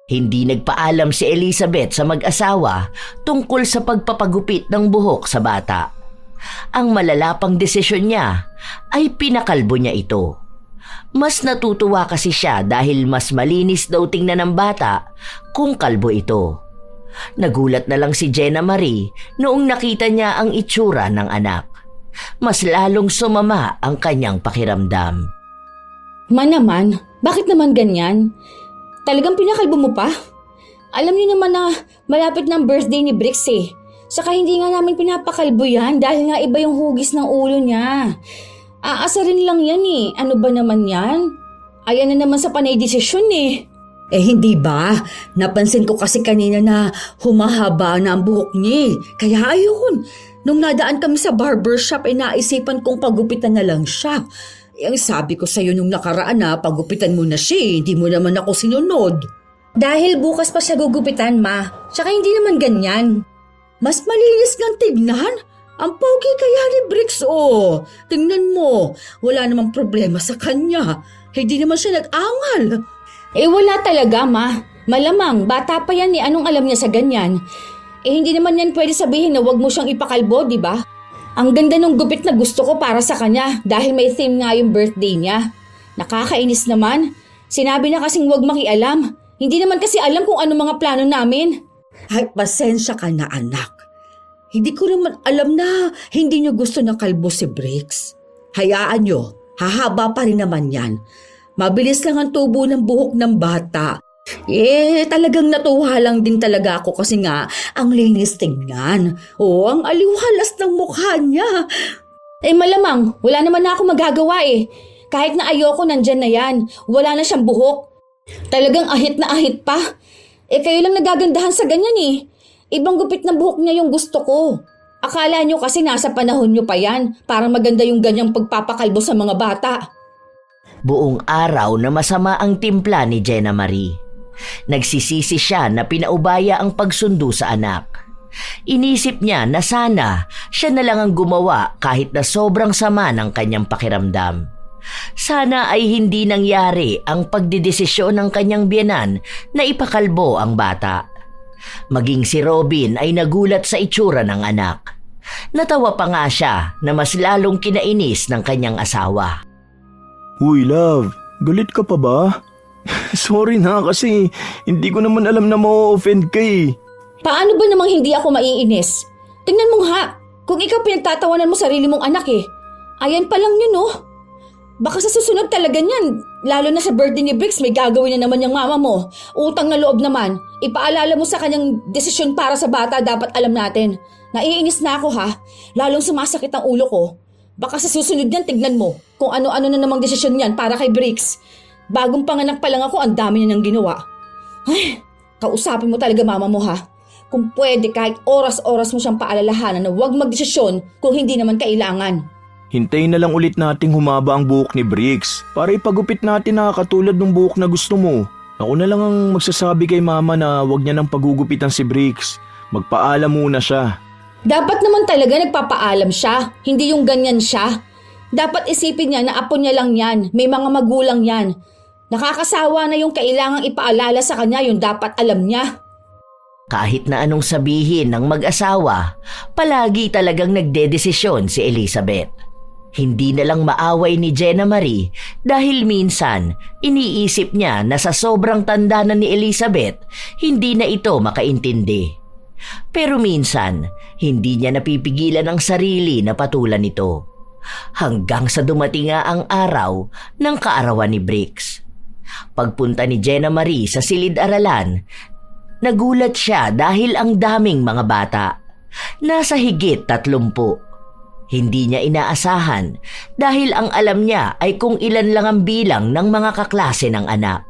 Hindi nagpaalam si Elizabeth sa mag-asawa tungkol sa pagpapagupit ng buhok sa bata. Ang malalapang desisyon niya ay pinakalbo niya ito. Mas natutuwa kasi siya dahil mas malinis daw tingnan ng bata kung kalbo ito. Nagulat na lang si Jenna Marie noong nakita niya ang itsura ng anak. Mas lalong sumama ang kanyang pakiramdam. Naman, bakit naman ganyan? Talagang pinakalbo mo pa? Alam niyo naman na malapit ng birthday ni Briggs eh. Saka hindi nga namin pinapakalbo yan dahil nga iba yung hugis ng ulo niya. Aasarin lang yan eh. Ano ba naman yan? Ayan na naman sa panay desisyon eh. Eh hindi ba? Napansin ko kasi kanina na humahaba na ang buhok niya. Kaya ayun, nung nadaan kami sa barbershop ay naisipan kong pagupitan na lang siya. Ang sabi ko sa'yo nung nakaraan na pagupitan mo na siya, hindi mo naman ako sinunod. Dahil bukas pa siya gugupitan, ma. Tsaka hindi naman ganyan. Mas malinis ng tignan. Ang pogi kaya ni Briggs, oh. Tingnan mo, wala namang problema sa kanya. Hindi naman siya nag-angal. Eh wala talaga, ma. Malamang, bata pa yan eh. Anong alam niya sa ganyan? Eh hindi naman yan pwede sabihin na wag mo siyang ipakalbo, di ba? Ang ganda ng gupit na gusto ko para sa kanya dahil may theme nga yung birthday niya. Nakakainis naman. Sinabi na kasing wag makialam. Hindi naman kasi alam kung ano mga plano namin. Ay, pasensya ka na, anak. Hindi ko naman alam na hindi niyo gusto ng kalbo si Briggs. Hayaan niyo, hahaba pa rin naman yan. Mabilis lang ang tubo ng buhok ng bata. Talagang natuwa lang din talaga ako kasi nga ang linis tingnan. Ang aliwalas ng mukha niya. Malamang, wala naman na ako magagawa eh. Kahit na ayoko, nandyan na yan. Wala na siyang buhok. Talagang ahit na ahit pa. Kayo lang nagagandahan sa ganyan eh. Ibang gupit na buhok niya yung gusto ko. Akala nyo kasi nasa panahon nyo pa yan para maganda yung ganyang pagpapakalbo sa mga bata. Buong araw na masama ang timpla ni Jenna Marie. Nagsisisi siya na pinaubaya ang pagsundo sa anak. Inisip niya na sana siya na lang ang gumawa kahit na sobrang sama ng kanyang pakiramdam. Sana ay hindi nangyari ang pagdidesisyon ng kanyang biyenan na ipakalbo ang bata. Maging si Robin ay nagulat sa itsura ng anak. Natawa pa nga siya na mas lalong kinainis ng kanyang asawa. Uy, love, galit ka pa ba? Sorry na kasi hindi ko naman alam na ma-offend ka eh. Paano ba namang hindi ako maiinis? Tingnan mo nga, kung ikaw pinagtatawanan mo sarili mong anak eh. Ayan pa lang yun oh. Baka sa susunod talaga niyan, lalo na sa birthday ni Briggs, may gagawin na naman yung mama mo. Utang na loob naman. Ipaalala mo sa kanyang desisyon para sa bata, dapat alam natin. Naiinis na ako ha, lalong sumasakit ang ulo ko. Baka sa susunod niyan, tignan mo kung ano-ano na namang desisyon niyan para kay Briggs. Bagong panganak pa lang ako, ang dami niya nang ginawa. Ay, kausapin mo talaga mama mo ha. Kung pwede, kahit oras-oras mo siyang paalalahanan na huwag magdesisyon kung hindi naman kailangan. Hintayin na lang ulit nating humaba ang buhok ni Briggs para ipagupit natin na katulad ng buhok na gusto mo. Ako na lang ang magsasabi kay mama na wag niya nang pagugupitan si Briggs. Magpaalam muna siya. Dapat naman talaga nagpapaalam siya, hindi yung ganyan siya. Dapat isipin niya na apo niya lang yan, may mga magulang yan. Nakakasawa na yung kailangang ipaalala sa kanya, yung dapat alam niya. Kahit na anong sabihin ng mag-asawa, palagi talagang nagdedesisyon si Elizabeth. Hindi na lang maaway ni Jenna Marie dahil minsan iniisip niya na sa sobrang tanda na ni Elizabeth, hindi na ito makaintindi. Pero minsan, hindi niya napipigilan ang sarili na patulan ito. Hanggang sa dumating nga ang araw ng kaarawan ni Briggs. Pagpunta ni Jenna Marie sa silid-aralan, nagulat siya dahil ang daming mga bata. Nasa higit 30. Hindi niya inaasahan dahil ang alam niya ay kung ilan lang ang bilang ng mga kaklase ng anak.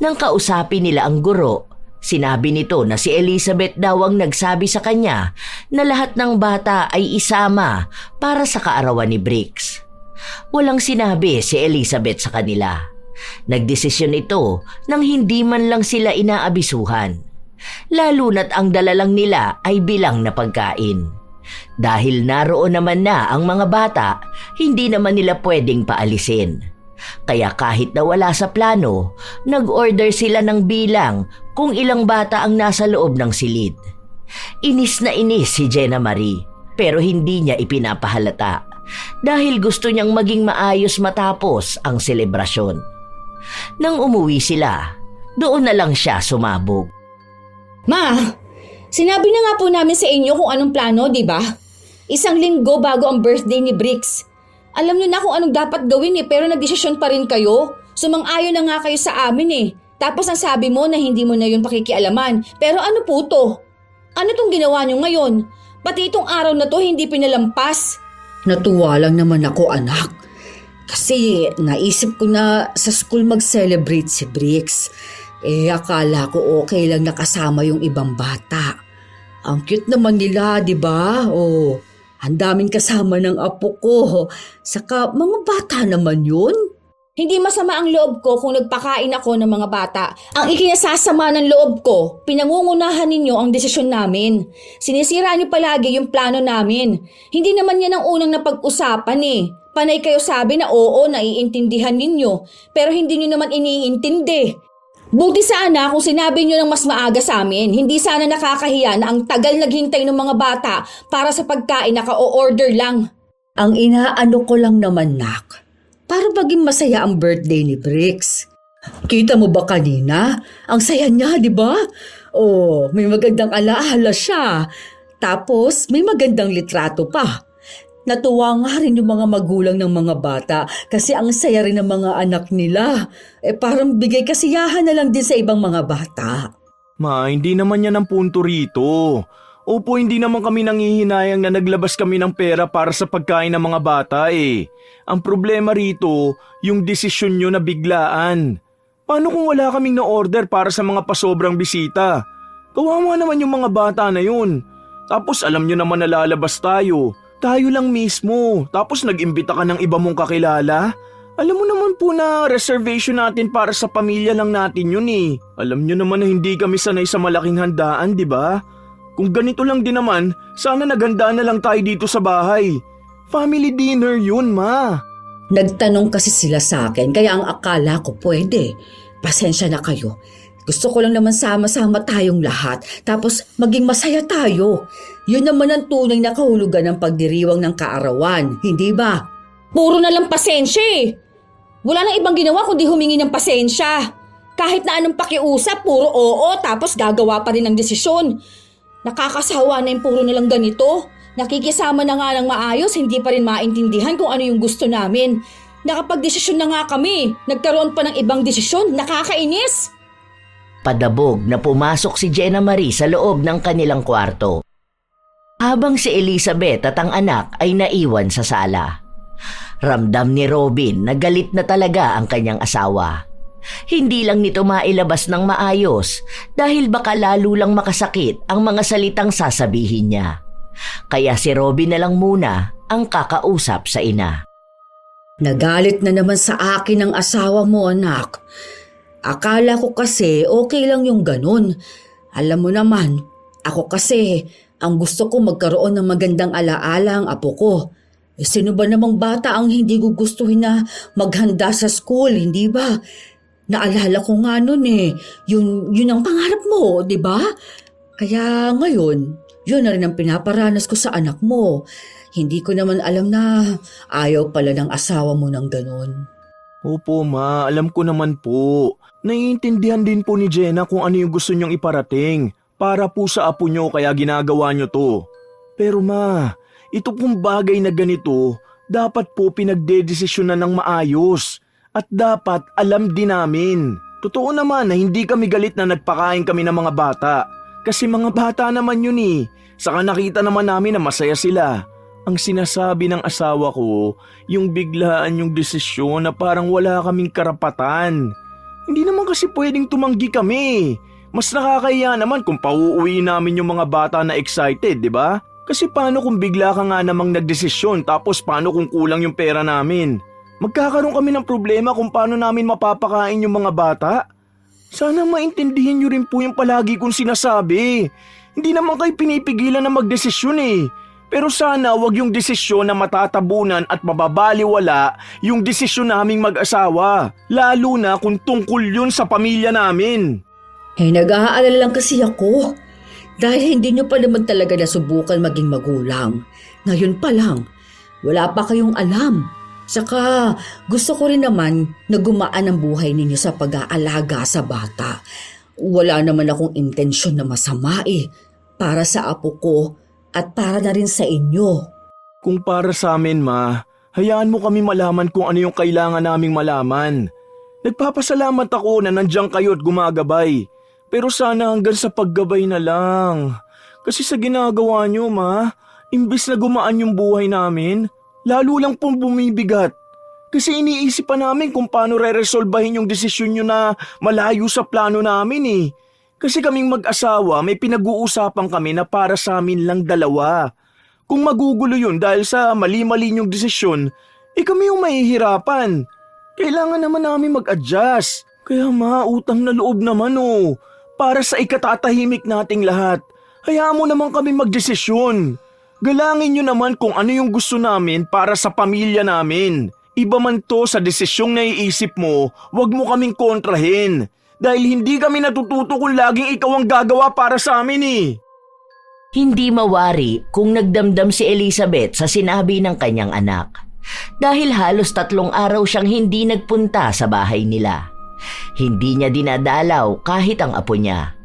Nang kausapin nila ang guro, sinabi nito na si Elizabeth daw ang nagsabi sa kanya na lahat ng bata ay isama para sa kaarawan ni Briggs. Walang sinabi si Elizabeth sa kanila. Nagdesisyon ito nang hindi man lang sila inaabisuhan. Lalo na't ang dala lang nila ay bilang na pagkain. Dahil naroon naman na ang mga bata, hindi naman nila pwedeng paalisin. Kaya kahit na wala sa plano, nag-order sila ng bilang kung ilang bata ang nasa loob ng silid. Inis na inis si Jenna Marie pero hindi niya ipinapahalata dahil gusto niyang maging maayos matapos ang selebrasyon. Nang umuwi sila, doon na lang siya sumabog. Ma, sinabi na nga po namin sa inyo kung anong plano, di ba? 1 linggo bago ang birthday ni Briggs. Alam niyo na kung anong dapat gawin pero nagdesisyon pa rin kayo. Sumang-ayon na nga kayo sa amin Tapos ang sabi mo na hindi mo na yun pakikialaman. Pero ano po to? Ano tong ginawa niyo ngayon? Pati itong araw na to hindi pinalampas. Natuwa lang naman ako, anak. Kasi naisip ko na sa school mag-celebrate si Briggs. Akala ko okay lang nakasama yung ibang bata. Ang cute naman nila, di ba? Ang daming kasama ng apo ko. Saka mga bata naman yun. Hindi masama ang loob ko kung nagpakain ako ng mga bata. Ang ikinasasama ng loob ko, pinangungunahan ninyo ang desisyon namin. Sinisira niyo palagi yung plano namin. Hindi naman yan ang unang napag-usapan Panay kayo sabi na oo, naiintindihan ninyo. Pero hindi niyo naman iniintindi. Buti sana kung sinabi niyo ng mas maaga sa amin. Hindi sana nakakahiya na ang tagal naghintay ng mga bata para sa pagkain naka-o-order lang. Ang inaano ko lang naman, nak, para maging masaya ang birthday ni Briggs. Kita mo ba kanina? Ang saya niya, di ba? May magandang alaala siya. Tapos may magandang litrato pa. Natuwa nga rin yung mga magulang ng mga bata kasi ang saya rin ng mga anak nila. Parang bigay kasiyahan na lang din sa ibang mga bata. Ma, hindi naman yan ang punto rito. Opo, hindi naman kami nanghihinayang na naglabas kami ng pera para sa pagkain ng mga bata Ang problema rito, yung desisyon nyo na biglaan. Paano kung wala kaming na-order para sa mga pasobrang bisita? Kawawa naman yung mga bata na yun. Tapos alam nyo naman na lalabas tayo. Tayo lang mismo. Tapos nag-imbita ka ng iba mong kakilala. Alam mo naman po na reservation natin para sa pamilya lang natin yun Alam nyo naman na hindi kami sanay sa malaking handaan, di ba? Kung ganito lang din naman, sana naghanda na lang tayo dito sa bahay. Family dinner yun, ma. Nagtanong kasi sila sa akin kaya ang akala ko pwede. Pasensya na kayo. Gusto ko lang naman sama-sama tayong lahat tapos maging masaya tayo. Yun naman ang tunay na kahulugan ng pagdiriwang ng kaarawan, hindi ba? Puro na lang pasensya Wala nang ibang ginawa kundi humingi ng pasensya. Kahit na anong pakiusap, puro oo tapos gagawa pa rin ng desisyon. Nakakasawa na yung puro nilang ganito. Nakikisama na nga ng maayos, hindi pa rin maintindihan kung ano yung gusto namin. Nakapag-desisyon na nga kami. Nagkaroon pa ng ibang desisyon. Nakakainis. Padabog na pumasok si Jenna Marie sa loob ng kanilang kwarto. Habang si Elizabeth at ang anak ay naiwan sa sala. Ramdam ni Robin na galit na talaga ang kanyang asawa. Hindi lang nito mailabas ng maayos dahil baka lalo lang makasakit ang mga salitang sasabihin niya. Kaya si Robin na lang muna ang kakausap sa ina. Nagalit na naman sa akin ang asawa mo, anak. Akala ko kasi okay lang yung ganun. Alam mo naman, ako kasi ang gusto ko magkaroon ng magandang alaala ang apo ko. Sino ba namang bata ang hindi gugustuhin na maghanda sa school, hindi ba? Naalala ko nga nun yun ang pangarap mo, di ba? Kaya ngayon, yun na rin ang pinaparanas ko sa anak mo. Hindi ko naman alam na ayaw pala ng asawa mo ng ganun. Opo ma, alam ko naman po. Naiintindihan din po ni Jenna kung ano yung gusto niyong iparating para po sa apo niyo kaya ginagawa niyo to. Pero ma, ito pong bagay na ganito, dapat po pinagdedesisyonan ng maayos at dapat alam din namin. Totoo naman na hindi kami galit na nagpakain kami ng mga bata kasi mga bata naman yun eh. Saka nakita naman namin na masaya sila. Ang sinasabi ng asawa ko, yung biglaan yung desisyon na parang wala kaming karapatan. Hindi naman kasi pwedeng tumanggi kami. Mas nakakahiya naman kung pauuwi namin yung mga bata na excited, di ba? Kasi paano kung bigla ka nga namang nagdesisyon tapos paano kung kulang yung pera namin? Magkakaroon kami ng problema kung paano namin mapapakain yung mga bata. Sana maintindihin nyo rin po yung palagi kong sinasabi. Hindi naman kayo pinipigilan na magdesisyon eh. Pero sana wag yung desisyon na matatabunan at mababaliwala yung desisyon naming mag-asawa. Lalo na kung tungkol yun sa pamilya namin. Nag-aalala lang kasi ako. Dahil hindi nyo pa naman talaga nasubukan maging magulang. Ngayon pa lang, wala pa kayong alam. Saka gusto ko rin naman na gumaan ang buhay ninyo sa pag-aalaga sa bata. Wala naman akong intensyon na masama para sa apo ko at para na rin sa inyo. Kung para sa amin ma, hayaan mo kami malaman kung ano yung kailangan naming malaman. Nagpapasalamat ako na nandiyan kayo at gumagabay. Pero sana hanggang sa paggabay na lang. Kasi sa ginagawa nyo ma, imbis na gumaan yung buhay namin, lalo lang pong bumibigat. Kasi iniisip pa namin kung paano re-resolbahin yung desisyon nyo na malayo sa plano namin. Kasi kaming mag-asawa may pinag-uusapan kami na para sa amin lang dalawa. Kung magugulo yun dahil sa mali-mali yung desisyon, kami yung mahihirapan. Kailangan naman namin mag-adjust. Kaya utang na loob naman para sa ikatatahimik nating lahat. Hayaan mo naman kami magdesisyon. Galangin nyo naman kung ano yung gusto namin para sa pamilya namin. Iba man to sa desisyong naiisip mo, wag mo kaming kontrahin. Dahil hindi kami natututo kung laging ikaw ang gagawa para sa amin Hindi mawari kung nagdamdam si Elizabeth sa sinabi ng kanyang anak. Dahil halos 3 araw siyang hindi nagpunta sa bahay nila. Hindi niya dinadalaw kahit ang apo niya.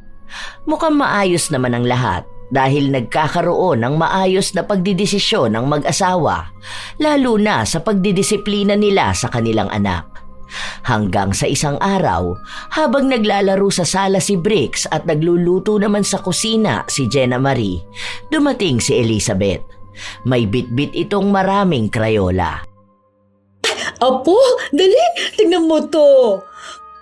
Mukhang maayos naman ang lahat dahil nagkakaroon ng maayos na pagdidesisyon ng mag-asawa, lalo na sa pagdidisiplina nila sa kanilang anak. Hanggang sa isang araw, habang naglalaro sa sala si Brix at nagluluto naman sa kusina si Jenna Marie, dumating si Elizabeth. May bitbit itong maraming krayola. Apo, dali, tingnan mo to.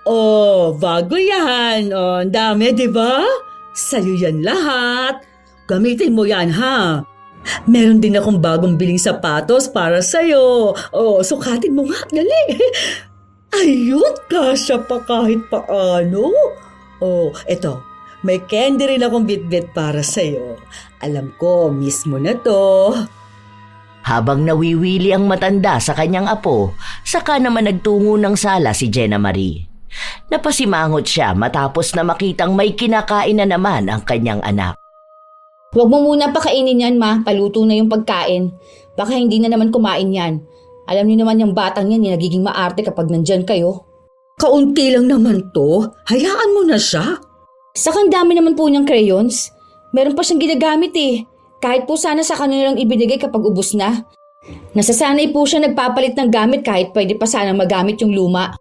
Oh, bago yan. Oh, ang dami, di ba? Sa'yo yan lahat. Gamitin mo yan, ha? Meron din akong bagong biling sapatos para sa'yo. Oh, sukatin mo nga, dali. Ayun, kasya pa kahit paano. Oh, eto, may candy rin akong bitbit para sa'yo. Alam ko, miss mo na to. Habang nawiwili ang matanda sa kanyang apo, saka naman nagtungo ng sala si Jenna Marie. Napasimangot siya matapos na makitang may kinakain na naman ang kanyang anak. Huwag mo muna pakainin yan, ma. Paluto na yung pagkain. Baka hindi na naman kumain yan. Alam niyo naman yung batang yan, nagiging maarte kapag nandyan kayo. Kaunti lang naman to. Hayaan mo na siya. Sakang dami naman po niyang crayons. Meron pa siyang ginagamit Kahit po sana sa kanila lang ibinigay kapag ubos na. Nasasanay po siya nagpapalit ng gamit kahit pwede pa sana magamit yung luma.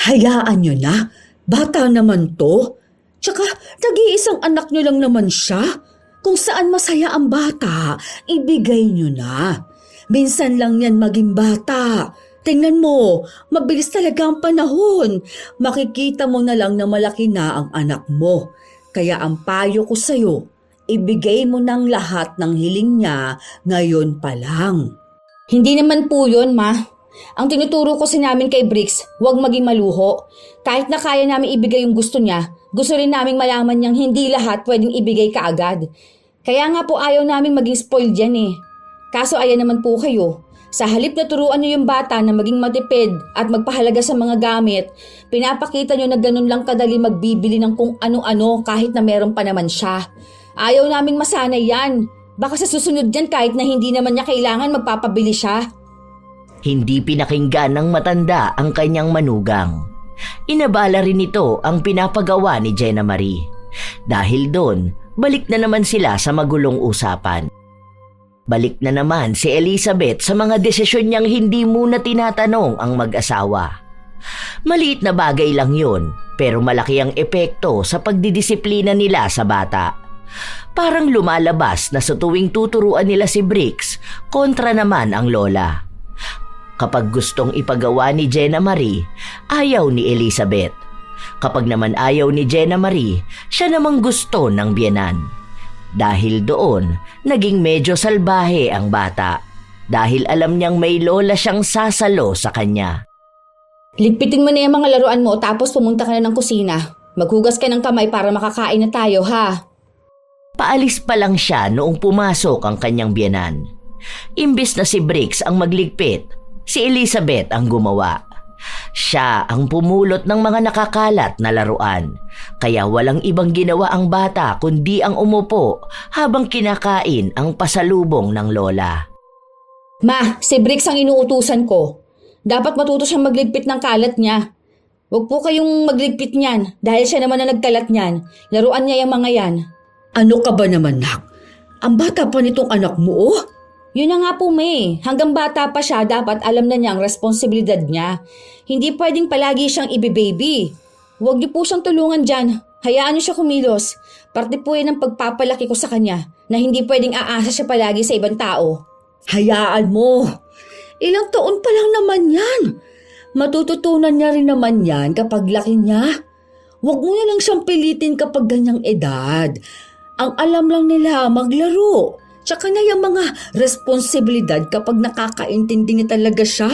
Hayaan nyo na. Bata naman to. Tsaka, nag-iisang anak nyo lang naman siya. Kung saan masaya ang bata, ibigay nyo na. Minsan lang yan maging bata. Tingnan mo, mabilis talaga ang panahon. Makikita mo na lang na malaki na ang anak mo. Kaya ang payo ko sa'yo, ibigay mo ng lahat ng hiling niya ngayon pa lang. Hindi naman po yun, ma. Ang tinuturo ko namin kay Brix, huwag maging maluho. Kahit na kaya namin ibigay yung gusto niya, gusto rin naming malaman niyang hindi lahat pwedeng ibigay kaagad. Kaya nga po ayaw namin maging spoiled yan Kaso ayan naman po kayo. Sa halip na turuan niyo yung bata na maging matipid at magpahalaga sa mga gamit, pinapakita niyo na ganun lang kadali magbibili ng kung ano-ano kahit na meron pa naman siya. Ayaw naming masanay yan. Baka sa susunod yan kahit na hindi naman niya kailangan magpapabili siya. Hindi pinakinggan ng matanda ang kanyang manugang. Inabala rin ito ang pinapagawa ni Jenna Marie. Dahil doon, balik na naman sila sa magulong usapan. Balik na naman si Elizabeth sa mga desisyon niyang hindi muna tinatanong ang mag-asawa. Maliit na bagay lang yun, pero malaki ang epekto sa pagdidisiplina nila sa bata. Parang lumalabas na sa tuwing tuturuan nila si Bricks, kontra naman ang lola. Kapag gustong ipagawa ni Jenna Marie, ayaw ni Elizabeth. Kapag naman ayaw ni Jenna Marie, siya namang gusto ng biyenan. Dahil doon, naging medyo salbahe ang bata. Dahil alam niyang may lola siyang sasalo sa kanya. Ligpitin mo na yung mga laruan mo tapos pumunta ka na ng kusina. Maghugas ka ng kamay para makakain na tayo, ha? Paalis pa lang siya noong pumasok ang kanyang biyenan. Imbis na si Bricks ang magligpit, si Elizabeth ang gumawa. Siya ang pumulot ng mga nakakalat na laruan, kaya walang ibang ginawa ang bata kundi ang umupo habang kinakain ang pasalubong ng lola. Ma, si Bricks ang inuutusan ko. Dapat matuto siyang magligpit ng kalat niya. Huwag po kayong magligpit niyan dahil siya naman na nagkalat niyan. Laruan niya yung mga yan. Ano ka ba naman, nak? Ang bata pa nitong anak mo, oh. Yun na nga po, May. Hanggang bata pa siya, dapat alam na niya ang responsibilidad niya. Hindi pwedeng palagi siyang ibe-baby. Huwag niyo po siyang tulungan dyan. Hayaan niyo siya kumilos. Parte po yan ng pagpapalaki ko sa kanya na hindi pwedeng aasa siya palagi sa ibang tao. Hayaan mo. Ilang taon pa lang naman yan. Matututunan niya rin naman yan kapag laki niya. Huwag mo na lang siyang pilitin kapag ganyang edad. Ang alam lang nila maglaro. Tsaka na yung mga responsibilidad kapag nakakaintindi niya talaga siya.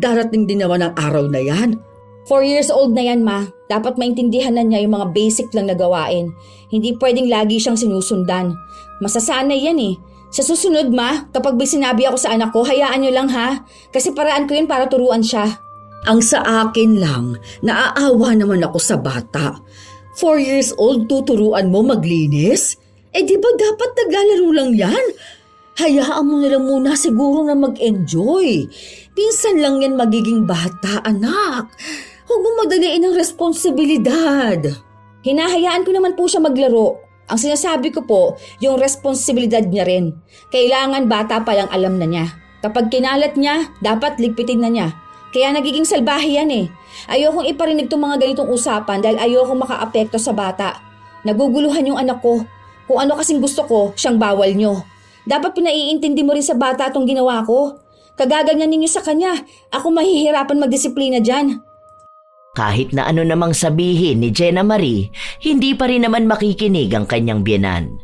Darating din naman ang araw na yan. 4 years old na yan, Ma. Dapat maintindihan na niya yung mga basic lang na gawain. Hindi pwedeng lagi siyang sinusundan. Masasanay yan eh. Sa susunod, Ma, kapag may sinabi ako sa anak ko, hayaan niyo lang ha. Kasi paraan ko yun para turuan siya. Ang sa akin lang, naaawa naman ako sa bata. 4 years old, tuturuan mo maglinis? Eh di ba dapat naglalaro lang yan? Hayaan mo na lang muna siguro na mag-enjoy. Pinsan lang yan magiging bata, anak. Huwag mo madaliin ang responsibilidad. Hinahayaan ko naman po siya maglaro. Ang sinasabi ko po, yung responsibilidad niya rin. Kailangan bata pa lang alam na niya. Kapag kinalat niya, dapat ligpitin na niya. Kaya nagiging salbahe yan eh. Ayokong iparinig itong mga ganitong usapan dahil ayokong maka-apekto sa bata. Naguguluhan yung anak ko. Kung ano kasing gusto ko, siyang bawal nyo. Dapat pinaiintindi mo rin sa bata itong ginawa ko. Kagaganyan ninyo sa kanya, ako mahihirapan magdisiplina dyan. Kahit na ano namang sabihin ni Jenna Marie, hindi pa rin naman makikinig ang kanyang biyenan.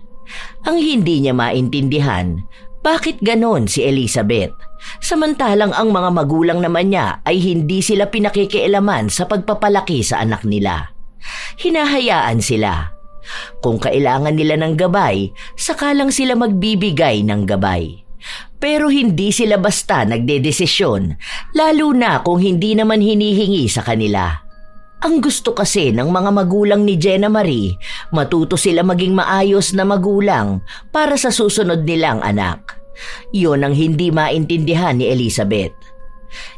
Ang hindi niya maintindihan, bakit ganon si Elizabeth? Samantalang ang mga magulang naman niya ay hindi sila pinakikialaman sa pagpapalaki sa anak nila. Hinahayaan sila. Kung kailangan nila ng gabay, saka lang sila magbibigay ng gabay. Pero hindi sila basta nagdedesisyon, lalo na kung hindi naman hinihingi sa kanila. Ang gusto kasi ng mga magulang ni Jenna Marie, matuto sila maging maayos na magulang para sa susunod nilang anak. Yon ang hindi maintindihan ni Elizabeth.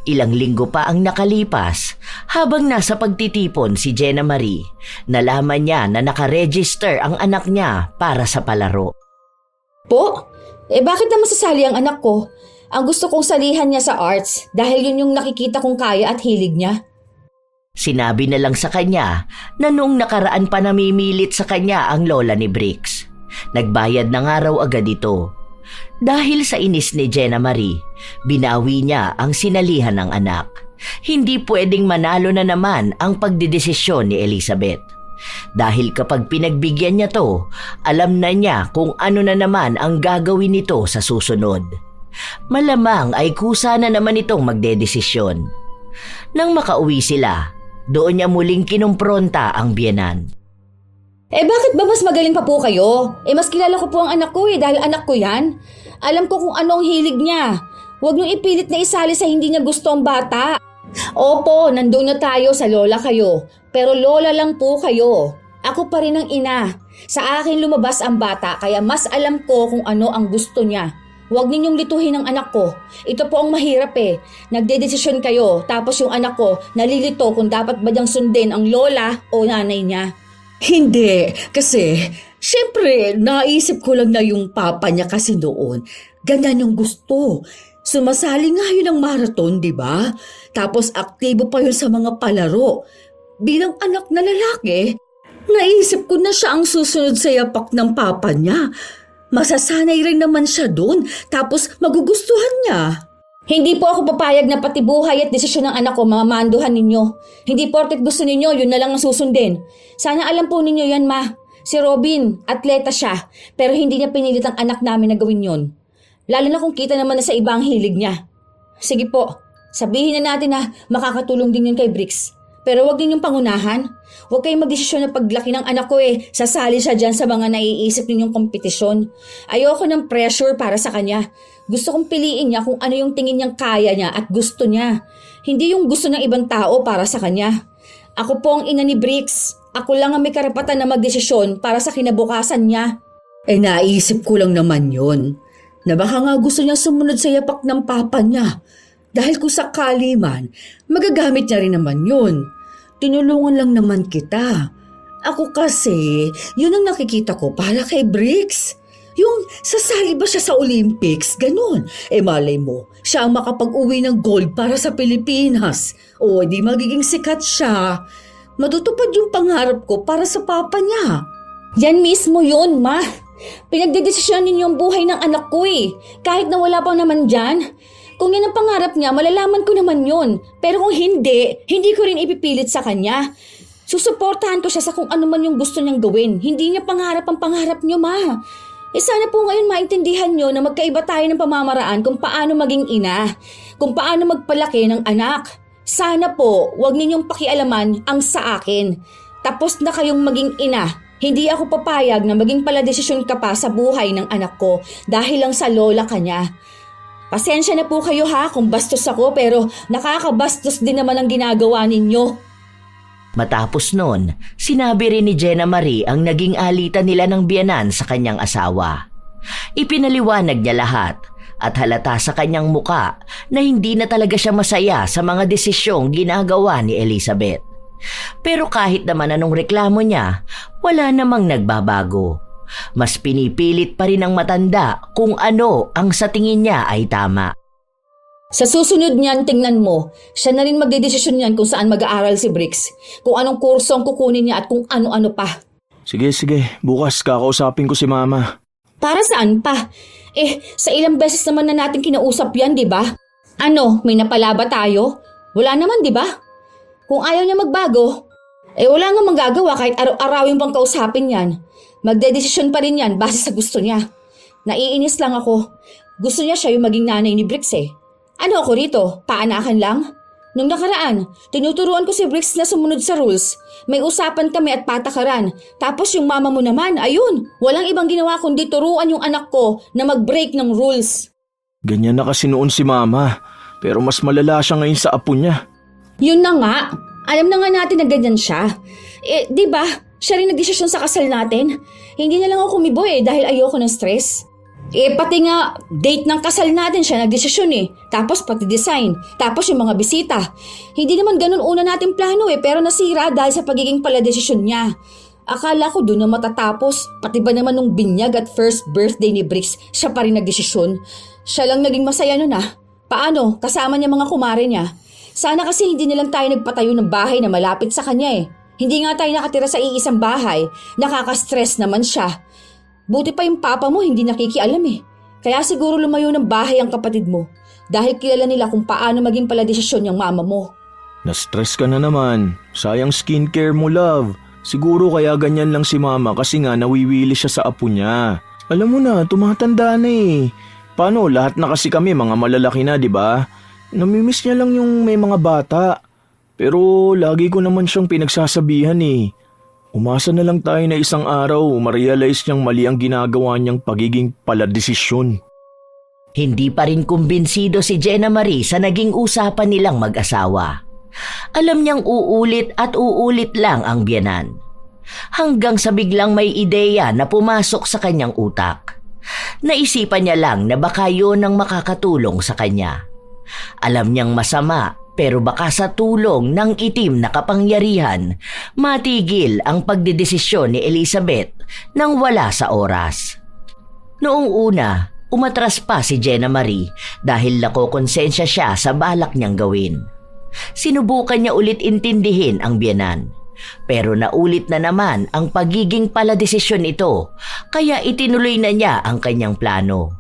Ilang linggo pa ang nakalipas habang nasa pagtitipon si Jenna Marie. Nalaman niya na nakaregister ang anak niya para sa palaro. Po? Bakit naman sasali ang anak ko? Ang gusto kong salihan niya sa arts dahil yun yung nakikita kong kaya at hilig niya. Sinabi na lang sa kanya na noong nakaraan pa namimilit sa kanya ang lola ni Bricks. Nagbayad na nga raw agad ito. Dahil sa inis ni Jenna Marie, binawi niya ang sinalihan ng anak. Hindi pwedeng manalo na naman ang pagdedesisyon ni Elizabeth. Dahil kapag pinagbigyan niya to, alam na niya kung ano na naman ang gagawin nito sa susunod. Malamang ay kusa na naman itong magdedesisyon. Nang makauwi sila, doon niya muling kinumpronta ang biyenan. Bakit ba mas magaling pa po kayo? Mas kilala ko po ang anak ko dahil anak ko yan. Alam ko kung ano ang hilig niya. Huwag niyong ipilit na isali sa hindi niya gusto ang bata. Opo, nandun na tayo sa lola kayo. Pero lola lang po kayo. Ako pa rin ang ina. Sa akin lumabas ang bata kaya mas alam ko kung ano ang gusto niya. Huwag ninyong lituhin ang anak ko. Ito po ang mahirap eh. Nagdedesisyon kayo tapos yung anak ko nalilito kung dapat ba niyang sundin ang lola o nanay niya. Hindi, kasi syempre naisip ko lang na yung papa niya kasi noon. Ganyan yung gusto. Sumasali nga yun ng marathon, di ba? Tapos aktibo pa yun sa mga palaro. Bilang anak na lalaki, naisip ko na siya ang susunod sa yapak ng papa niya. Masasanay rin naman siya doon, tapos magugustuhan niya. Hindi po ako papayag na pati buhay at desisyon ng anak ko mamamanduhan ninyo. Hindi porket gusto ninyo, yun na lang ang susundin. Sana alam po ninyo yan, ma. Si Robin, atleta siya, pero hindi niya pinilit ang anak namin na gawin yon. Lalo na kung kita naman na sa iba ang hilig niya. Sige po, sabihin na natin na makakatulong din yun kay Bricks. Pero huwag ninyong pangunahan. Huwag kayong magdesisyon na paglaki ng anak ko sasali siya dyan sa mga naiisip ninyong kompetisyon. Ayoko ng pressure para sa kanya. Gusto kong piliin niya kung ano yung tingin niyang kaya niya at gusto niya. Hindi yung gusto ng ibang tao para sa kanya. Ako po ang ina ni Bricks. Ako lang ang may karapatan na magdesisyon para sa kinabukasan niya. Naisip ko lang naman yun. Na baka nga gusto niya sumunod sa yapak ng papa niya. Dahil kung sakali man, magagamit niya rin naman yun. Tinulungan lang naman kita. Ako kasi, yun ang nakikita ko para kay Bricks. Yung sasali ba siya sa Olympics, ganun. Malay mo, siya ang makapag-uwi ng gold para sa Pilipinas. O di magiging sikat siya. Matutupad yung pangarap ko para sa papa niya. Yan mismo yun, ma. Pinagdedesisyon ninyo ang buhay ng anak ko Kahit na wala pa naman dyan. Kung yan ang pangarap niya, malalaman ko naman yun. Pero kung hindi, hindi ko rin ipipilit sa kanya. Susuportahan ko siya sa kung ano man yung gusto niyang gawin. Hindi niya pangarap ang pangarap niyo, ma. Sana po ngayon maintindihan niyo na magkaiba tayo ng pamamaraan kung paano maging ina. Kung paano magpalaki ng anak. Sana po, huwag ninyong pakialaman ang sa akin. Tapos na kayong maging ina. Hindi ako papayag na maging paladesisyon ka pa sa buhay ng anak ko dahil lang sa lola ka niya. Pasensya na po kayo kung bastos ako pero nakakabastos din naman ang ginagawa ninyo. Matapos nun, sinabi rin ni Jenna Marie ang naging alitan nila ng biyenan sa kanyang asawa. Ipinaliwanag niya lahat at halata sa kanyang muka na hindi na talaga siya masaya sa mga desisyong ginagawa ni Elizabeth. Pero kahit naman anong reklamo niya, wala namang nagbabago. Mas pinipilit pa rin ng matanda kung ano ang sa tingin niya ay tama. Sa susunod niyan, tingnan mo, siya na rin magdedesisyon niyan kung saan mag-aaral si Bricks, kung anong kurso ang kukunin niya at kung ano-ano pa. Sige, bukas kakausapin ko si mama. Para saan pa? Sa ilang beses naman na natin kinausap yan, di ba? Ano, may napala ba tayo? Wala naman, di ba? Kung ayaw niya magbago, wala nga magagawa kahit araw-arawin pang kausapin yan. Magdedesisyon pa rin yan base sa gusto niya. Naiinis lang ako. Gusto niya siya yung maging nanay ni Bricks Ano ako rito? Paanakan lang? Nung nakaraan, tinuturuan ko si Bricks na sumunod sa rules. May usapan kami at patakaran. Tapos yung mama mo naman, ayun, walang ibang ginawa kundi turuan yung anak ko na mag-break ng rules. Ganyan na kasi noon si mama. Pero mas malala siya ngayon sa apo niya. Yun na nga. Alam na nga natin na ganyan siya. Di ba? Siya rin nagdesisyon sa kasal natin. Hindi na lang ako kumibo dahil ayoko ng stress. Pati nga date ng kasal natin siya nagdesisyon Tapos pati design. Tapos yung mga bisita. Hindi naman ganun una natin plano pero nasira dahil sa pagiging paladesisyon niya. Akala ko doon na matatapos. Pati ba naman nung binyag at first birthday ni Bricks, siya pa rin nagdesisyon. Siya lang naging masaya nun Paano? Kasama niya mga kumare niya. Sana kasi hindi na lang tayo nagpatayo ng bahay na malapit sa kanya Hindi nga tayo nakatira sa iisang bahay. Nakaka-stress naman siya. Buti pa yung papa mo hindi nakikialam Kaya siguro lumayo ng bahay ang kapatid mo. Dahil kilala nila kung paano maging paladesisyon yung mama mo. Na-stress ka na naman. Sayang skincare mo, love. Siguro kaya ganyan lang si mama kasi nga nawiwili siya sa apo niya. Alam mo na, tumatanda na Paano, lahat na kasi kami mga malalaki na, di ba? Namimiss niya lang yung may mga bata. Pero lagi ko naman siyang pinagsasabihan Umasa na lang tayo na isang araw ma-realize niyang mali ang ginagawa niyang pagiging paladesisyon. Hindi pa rin kumbinsido si Jenna Marie sa naging usapan nilang mag-asawa. Alam niyang uulit at uulit lang ang biyenan. hanggang sa biglang may ideya na pumasok sa kanyang utak. Naisipan niya lang na baka yun ang makakatulong sa kanya. Alam niyang masama, pero baka sa tulong ng itim na kapangyarihan, matigil ang pagdedesisyon ni Elizabeth nang wala sa oras. Noong una, umatras pa si Jenna Marie dahil nakokonsensya siya sa balak niyang gawin. Sinubukan niya ulit intindihin ang biyenan, pero naulit na naman ang pagiging paladesisyon ito, kaya itinuloy na niya ang kanyang plano.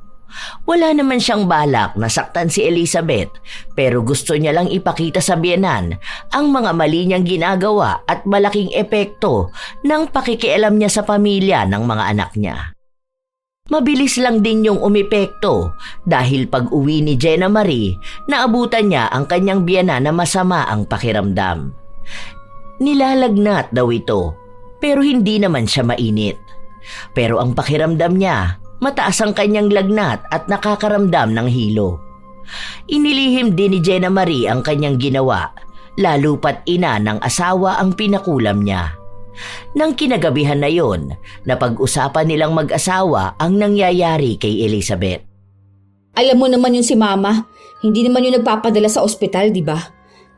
Wala naman siyang balak na saktan si Elizabeth, pero gusto niya lang ipakita sa biyenan ang mga mali niyang ginagawa at malaking epekto ng pakikialam niya sa pamilya ng mga anak niya. Mabilis lang din yung umepekto dahil pag-uwi ni Jenna Marie, naabutan niya ang kanyang biyenan na masama ang pakiramdam. Nilalagnat daw ito, pero hindi naman siya mainit. Pero ang pakiramdam niya, mataas ang kanyang lagnat at nakakaramdam ng hilo. Inilihim din ni Jenna Marie ang kanyang ginawa, lalo pat ina ng asawa ang pinakulam niya. Nang kinagabihan na yon, napag-usapan nilang mag-asawa ang nangyayari kay Elizabeth. Alam mo naman yun si Mama, hindi naman yun nagpapadala sa ospital, di ba?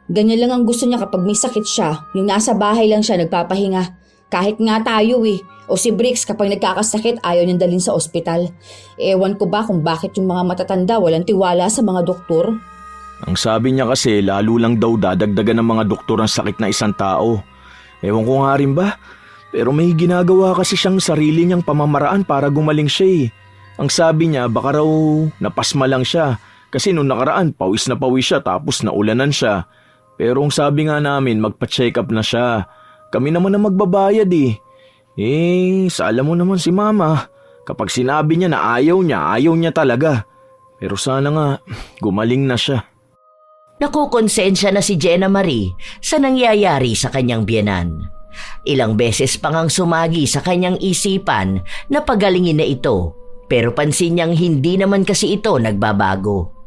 Ganyan lang ang gusto niya kapag may sakit siya, yung nasa bahay lang siya nagpapahinga. Kahit nga tayo o si Bricks kapag nagkakasakit ayaw niyang dalhin sa ospital. Ewan ko ba kung bakit yung mga matatanda walang tiwala sa mga doktor? Ang sabi niya kasi lalo lang daw dadagdagan ng mga doktor ang sakit na isang tao. Ewan ko nga rin ba, pero may ginagawa kasi siyang sarili niyang pamamaraan para gumaling siya eh. Ang sabi niya baka raw napasma lang siya kasi nung nakaraan pawis siya tapos naulanan siya. Pero ang sabi nga namin magpa-check up na siya. Kami naman na magbabayad eh. Alam mo naman si Mama. Kapag sinabi niya na ayaw niya talaga. Pero sana nga, gumaling na siya. Nakukonsensya na si Jenna Marie sa nangyayari sa kanyang biyenan. Ilang beses pa ngang sumagi sa kanyang isipan na pagalingin na ito, pero pansin niyang hindi naman kasi ito nagbabago.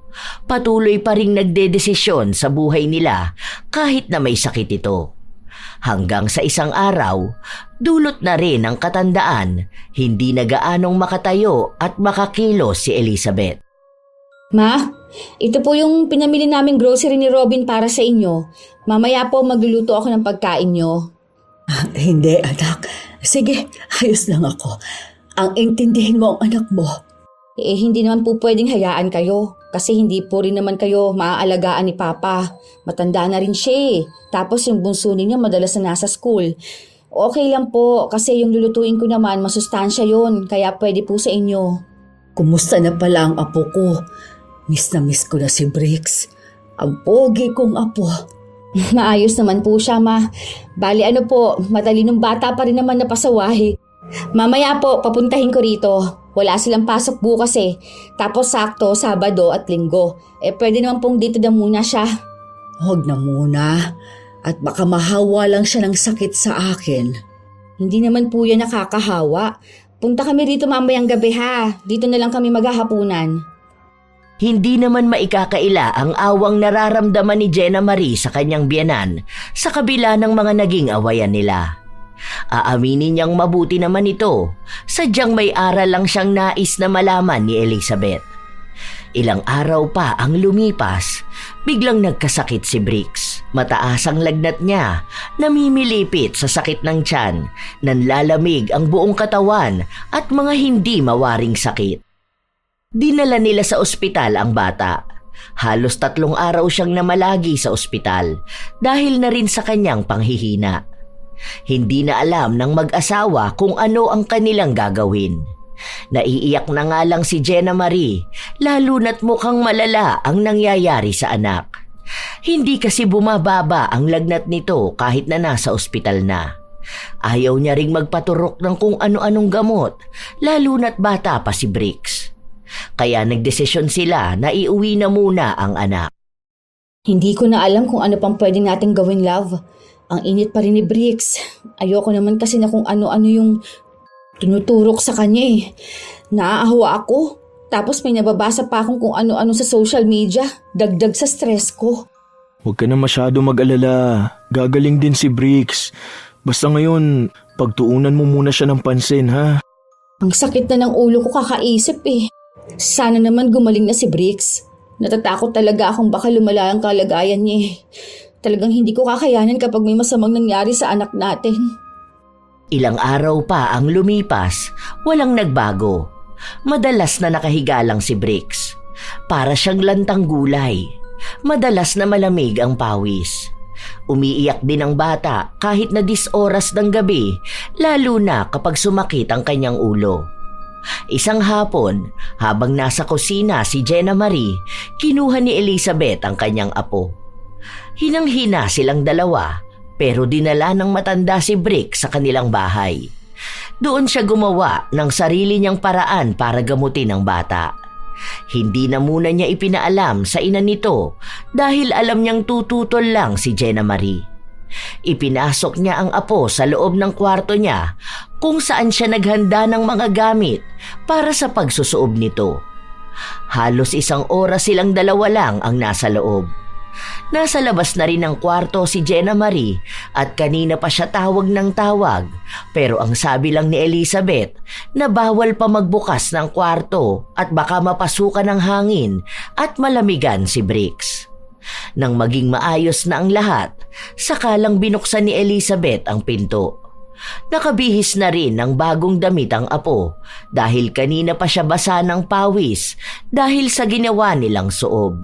Patuloy pa ring nagdedesisyon sa buhay nila kahit na may sakit ito. Hanggang sa isang araw, dulot na rin ang katandaan, hindi na gaanong makatayo at makakilos si Elizabeth. Ma, ito po yung pinamili naming grocery ni Robin para sa inyo. Mamaya po magluluto ako ng pagkain nyo. Hindi, anak. Sige, ayos lang ako. Ang intindihin mo ang anak mo. Hindi naman po pwedeng hayaan kayo. Kasi hindi po rin naman kayo maaalagaan ni Papa. Matanda na rin siya eh. Tapos yung bunso niya madalas na nasa school. Okay lang po kasi yung lulutuin ko naman masustansya yon, kaya pwede po sa inyo. Kumusta na pala ang apo ko? Miss na miss ko na si Bricks. Ang pogi kong apo. Maayos naman po siya, Ma. Bali po, matalinong bata pa rin naman napasawahi. Mamaya po, papuntahin ko rito. Wala silang pasok bukas eh. Tapos sakto, Sabado at Linggo. Pwede naman pong dito na muna siya. Huwag na muna. At baka mahawa lang siya ng sakit sa akin. Hindi naman po yan nakakahawa. Punta kami rito mamayang gabi ha. Dito na lang kami maghahapunan. Hindi naman maikakaila ang awang nararamdaman ni Jenna Marie sa kanyang biyenan sa kabila ng mga naging awayan nila. Aaminin niyang mabuti naman ito, sadyang may aral lang siyang nais na malaman ni Elizabeth. Ilang araw pa ang lumipas, biglang nagkasakit si Bricks. Mataas ang lagnat niya, namimilipit sa sakit ng tiyan, nanlalamig ang buong katawan at mga hindi mawaring sakit. Dinala nila sa ospital ang bata. Halos 3 araw siyang namalagi sa ospital dahil na rin sa kanyang panghihina. Hindi na alam ng mag-asawa kung ano ang kanilang gagawin. Naiiyak na nga lang si Jenna Marie, lalo na't mukhang malala ang nangyayari sa anak. Hindi kasi bumababa ang lagnat nito kahit na nasa ospital na. Ayaw niya ring magpaturok ng kung ano-anong gamot, lalo na't bata pa si Bricks. Kaya nagdesisyon sila na iuwi na muna ang anak. Hindi ko na alam kung ano pang pwede natin gawin, love. Ang init pa rin ni Bricks. Ayoko naman kasi na kung ano-ano yung tinuturok sa kanya eh. Naaawa ako. Tapos may nababasa pa akong kung ano-ano sa social media. Dagdag sa stress ko. Huwag ka na masyado mag-alala. Gagaling din si Bricks. Basta ngayon, pagtuunan mo muna siya ng pansin, ha? Ang sakit na ng ulo ko kakaisip eh. Sana naman gumaling na si Bricks. Natatakot talaga akong baka lumala ang kalagayan niya eh. Talagang hindi ko kakayanan kapag may masamang nangyari sa anak natin. Ilang araw pa ang lumipas, walang nagbago. Madalas na nakahiga lang si Bricks. Para siyang lantang gulay. Madalas na malamig ang pawis. Umiiyak din ang bata kahit na 10 oras ng gabi, lalo na kapag sumakit ang kanyang ulo. Isang hapon, habang nasa kusina si Jenna Marie, kinuha ni Elizabeth ang kanyang apo. Hinang-hina silang dalawa, pero dinala ng matanda si Brick sa kanilang bahay. Doon siya gumawa ng sarili niyang paraan para gamutin ang bata. Hindi na muna niya ipinaalam sa ina nito dahil alam niyang tututol lang si Jenna Marie. Ipinasok niya ang apo sa loob ng kwarto niya kung saan siya naghanda ng mga gamit para sa pagsusuob nito. Halos 1 oras silang dalawa lang ang nasa loob. Nasa labas na rin ng kwarto si Jenna Marie at kanina pa siya tawag ng tawag, pero ang sabi lang ni Elizabeth na bawal pa magbukas ng kwarto at baka mapasukan ng hangin at malamigan si Bricks. Nang maging maayos na ang lahat, sakalang binuksan ni Elizabeth ang pinto. Nakabihis na rin ng bagong damit ang apo dahil kanina pa siya basa ng pawis dahil sa ginawa nilang suob.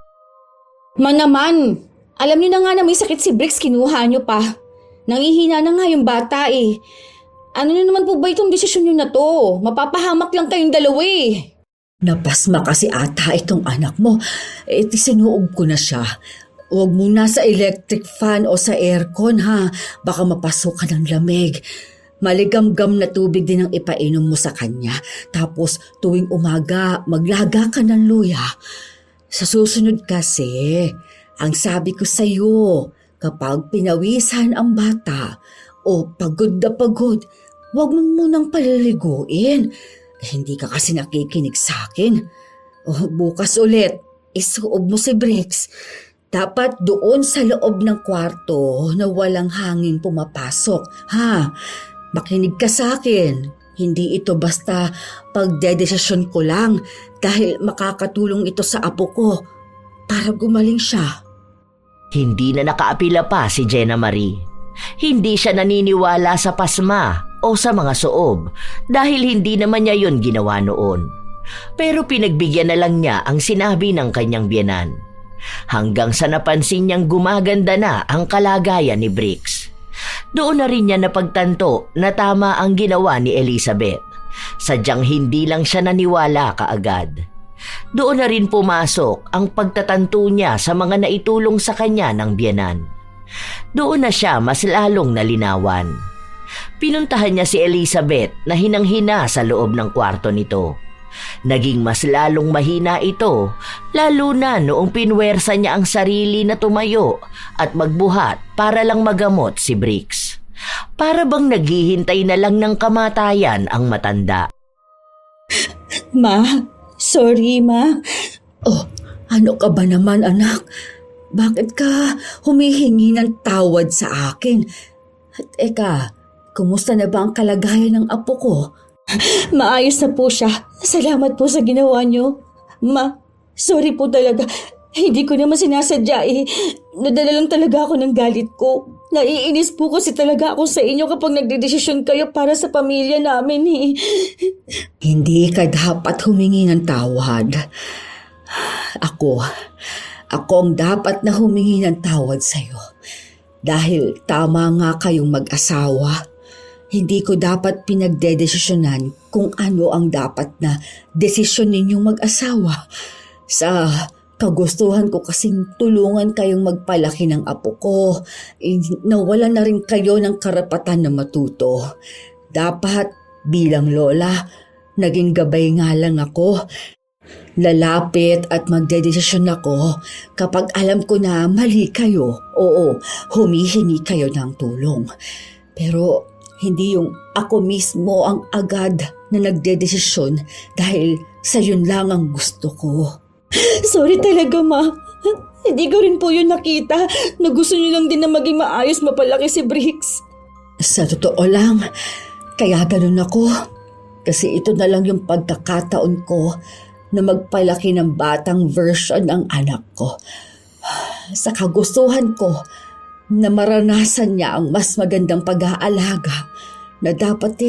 Ma naman, alam niyo na nga na may sakit si Bricks, kinuha niyo pa. Nangihina na nga yung bata eh. Ano na naman po ba itong desisyon niyo na to? Mapapahamak lang kayong dalawa eh. Napasma kasi ata itong anak mo. Sinuog ko na siya. Huwag muna sa electric fan o sa aircon ha. Baka mapasok ka ng lamig. Maligam-gam na tubig din ang ipainom mo sa kanya. Tapos tuwing umaga, maglaga ka ng luya. Sa susunod kasi, ang sabi ko sa iyo, kapag pinawisan ang bata o pagod na pagod, huwag mo munang paliliguin. Hindi ka kasi nakikinig sa akin. Bukas ulit, isuob mo si Bricks. Dapat doon sa loob ng kwarto na walang hangin pumapasok. Ha? Makinig ka sa akin. Hindi ito basta pagdedesisyon ko lang dahil makakatulong ito sa apo ko para gumaling siya. Hindi na nakaapila pa si Jenna Marie. Hindi siya naniniwala sa pasma o sa mga suob dahil hindi naman niya yun ginawa noon. Pero pinagbigyan na lang niya ang sinabi ng kanyang biyenan. Hanggang sa napansin niyang gumaganda na ang kalagayan ni Bricks. Doon na rin niya napagtanto na tama ang ginawa ni Elizabeth. Sadyang hindi lang siya naniwala kaagad. Doon na rin pumasok ang pagtatanto niya sa mga naitulong sa kanya ng biyenan. Doon na siya mas lalong nalinawan. Pinuntahan niya si Elizabeth na hinang-hina sa loob ng kwarto nito. Naging mas lalong mahina ito, lalo na noong pinwersa niya ang sarili na tumayo at magbuhat para lang magamot si Bricks. Para bang naghihintay na lang ng kamatayan ang matanda. Ma, sorry ma. Oh, ano ka ba naman anak? Bakit ka humihingi ng tawad sa akin? At eka, kumusta na ba ang kalagayan ng apo ko? Maayos na po siya. Salamat po sa ginawa niyo. Ma, sorry po talaga. Hindi ko naman sinasadya eh. Nadala lang talaga ako ng galit ko. Naiinis po kasi talaga ako sa inyo kapag nagdedesisyon kayo para sa pamilya namin eh. Hindi ka dapat humingi ng tawad. Ako ang dapat na humingi ng tawad sa'yo. Dahil tama nga kayong mag-asawa. Hindi ko dapat pinagdedesisyonan kung ano ang dapat na desisyon ninyong mag-asawa. Sa kagustuhan ko kasing tulungan kayong magpalaki ng apo ko, nawalan na rin kayo ng karapatan na matuto. Dapat bilang lola, naging gabay nga lang ako. Lalapit at magdedesisyon ako kapag alam ko na mali kayo. Oo, humihingi kayo ng tulong. Pero hindi yung ako mismo ang agad na nagdedesisyon dahil sa yun lang ang gusto ko. Sorry talaga ma. Hindi ko rin po yun nakita na gusto niyo lang din na maging maayos mapalaki si Bricks. Sa totoo lang, kaya ganun ako. Kasi ito na lang yung pagkakataon ko na magpalaki ng batang version ng anak ko. Sa kagustuhan ko na maranasan niya ang mas magandang pag-aalaga na dapat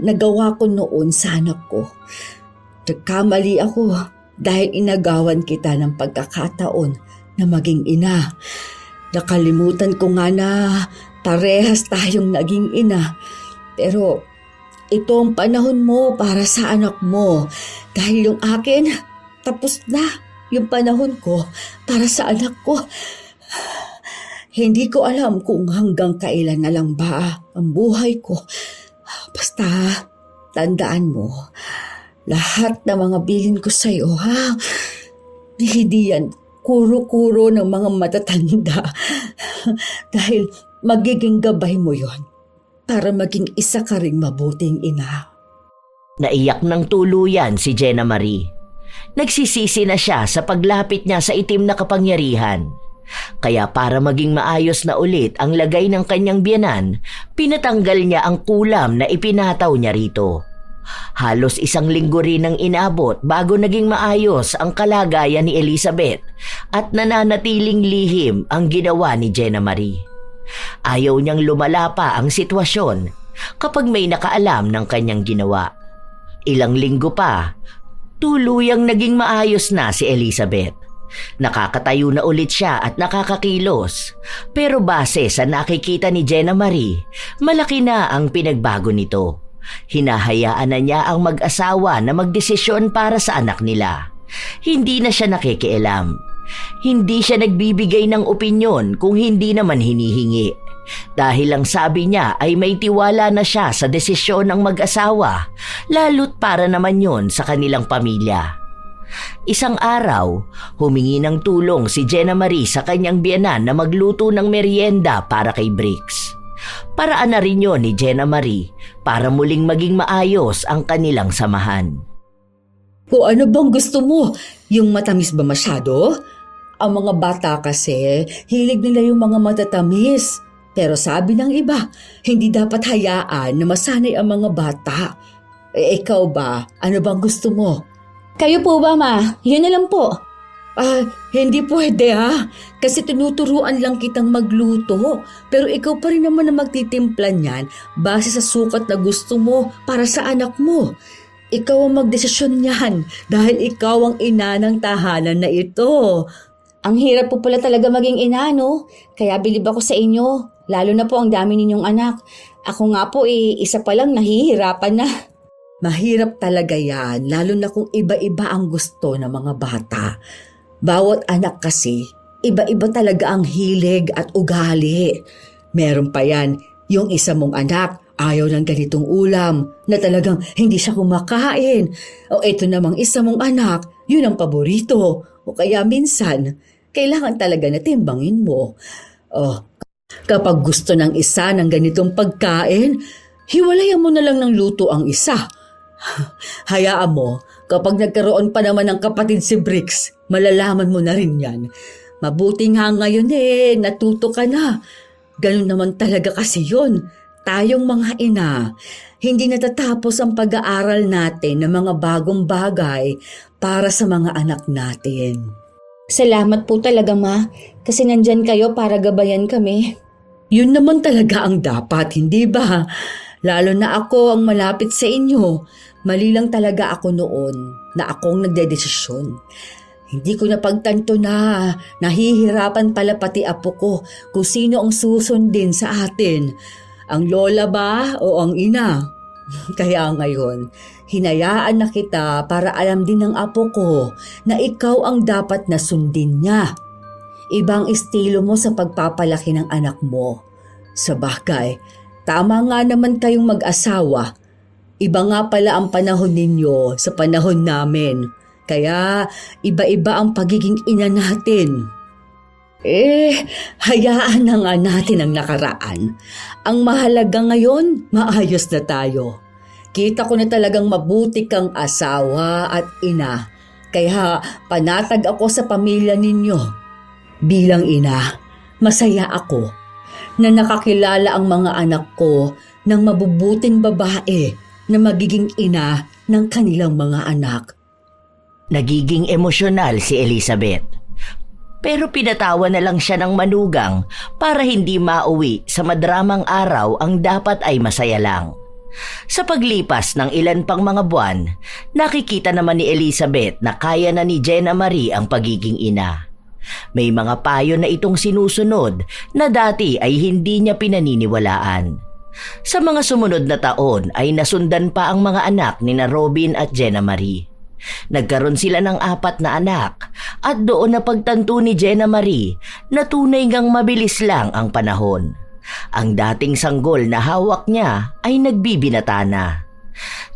nagawa ko noon sa anak ko. Nagkamali ako dahil inagawan kita ng pagkakataon na maging ina. Nakalimutan ko nga na parehas tayong naging ina. Pero ito ang panahon mo para sa anak mo. Dahil yung akin, tapos na yung panahon ko para sa anak ko. Hindi ko alam kung hanggang kailan na lang ba ang buhay ko. Basta, tandaan mo, lahat ng mga bilin ko sa'yo, ha? Hindi yan kuro-kuro ng mga matatanda. Dahil magiging gabay mo yon para maging isa ka ring mabuting ina. Naiyak ng tuluyan si Jenna Marie. Nagsisisi na siya sa paglapit niya sa itim na kapangyarihan. Kaya para maging maayos na ulit ang lagay ng kanyang biyenan, pinatanggal niya ang kulam na ipinataw niya rito. Halos 1 linggo rin ang inabot bago naging maayos ang kalagayan ni Elizabeth at nananatiling lihim ang ginawa ni Jenna Marie. Ayaw niyang lumala pa ang sitwasyon kapag may nakaalam ng kanyang ginawa. Ilang linggo pa, tuluyang naging maayos na si Elizabeth. Nakakatayo na ulit siya at nakakakilos. Pero base sa nakikita ni Jenna Marie, malaki na ang pinagbago nito. Hinahayaan na niya ang mag-asawa na magdesisyon para sa anak nila. Hindi na siya nakikialam. Hindi siya nagbibigay ng opinyon kung hindi naman hinihingi. Dahil ang sabi niya ay may tiwala na siya sa desisyon ng mag-asawa, lalo't para naman yon sa kanilang pamilya. Isang araw, humingi ng tulong si Jenna Marie sa kanyang biyenan na magluto ng merienda para kay Briggs. Paraan na rin yun ni Jenna Marie para muling maging maayos ang kanilang samahan. Kung ano bang gusto mo? Yung matamis ba masyado? Ang mga bata kasi, hilig nila yung mga matatamis. Pero sabi ng iba, hindi dapat hayaan na masanay ang mga bata. Ikaw ba? Ano bang gusto mo? Kayo po ba, Ma? Yun na lang po. Hindi pwede ha. Kasi tinuturuan lang kitang magluto. Pero ikaw pa rin naman na magtitimpla niyan base sa sukat na gusto mo para sa anak mo. Ikaw ang magdesisyon niyan dahil ikaw ang ina ng tahanan na ito. Ang hirap po pala talaga maging ina, no? Kaya bilib ako sa inyo. Lalo na po ang dami ninyong anak. Ako nga po isa pa lang nahihirapan na. Mahirap talaga yan, lalo na kung iba-iba ang gusto ng mga bata. Bawat anak kasi, iba-iba talaga ang hilig at ugali. Meron pa yan, yung isa mong anak, ayaw ng ganitong ulam, na talagang hindi siya kumakain. O ito namang isa mong anak, yun ang paborito. O kaya minsan, kailangan talaga na timbangin mo. Kapag gusto ng isa ng ganitong pagkain, hiwalayan mo na lang ng luto ang isa. Hayaan mo, kapag nagkaroon pa naman ng kapatid si Briggs, malalaman mo na rin yan. Mabuti nga ngayon natuto ka na. Ganun naman talaga kasi yun. Tayong mga ina, hindi natatapos ang pag-aaral natin ng mga bagong bagay para sa mga anak natin. Salamat po talaga, Ma. Kasi nandyan kayo para gabayan kami. Yun naman talaga ang dapat, hindi ba? Lalo na ako ang malapit sa inyo. Mali lang talaga ako noon na akong nagdedesisyon. Hindi ko napagtanto na nahihirapan pala pati apo ko kung sino ang susundin sa atin. Ang lola ba o ang ina? Kaya ngayon, hinayaan na kita para alam din ng apo ko na ikaw ang dapat na sundin niya. Ibang estilo mo sa pagpapalaki ng anak mo. Sa bagay, tama nga naman kayong mag-asawa. Iba nga pala ang panahon ninyo sa panahon namin. Kaya iba-iba ang pagiging ina natin. Hayaan na nga natin ang nakaraan. Ang mahalaga ngayon, maayos na tayo. Kita ko na talagang mabuti kang asawa at ina. Kaya panatag ako sa pamilya ninyo. Bilang ina, masaya ako na nakakilala ang mga anak ko ng mabubuting babae na magiging ina ng kanilang mga anak. Nagiging emosyonal si Elizabeth. Pero pinatawa na lang siya ng manugang para hindi mauwi sa madramang araw ang dapat ay masaya lang. Sa paglipas ng ilan pang mga buwan, nakikita naman ni Elizabeth na kaya na ni Jenna Marie ang pagiging ina. May mga payo na itong sinusunod na dati ay hindi niya pinaniniwalaan. Sa mga sumunod na taon ay nasundan pa ang mga anak ni na Robin at Jenna Marie. Nagkaroon sila ng 4 na anak at doon napagtanto ni Jenna Marie na tunay ngang mabilis lang ang panahon. Ang dating sanggol na hawak niya ay nagbibinata na.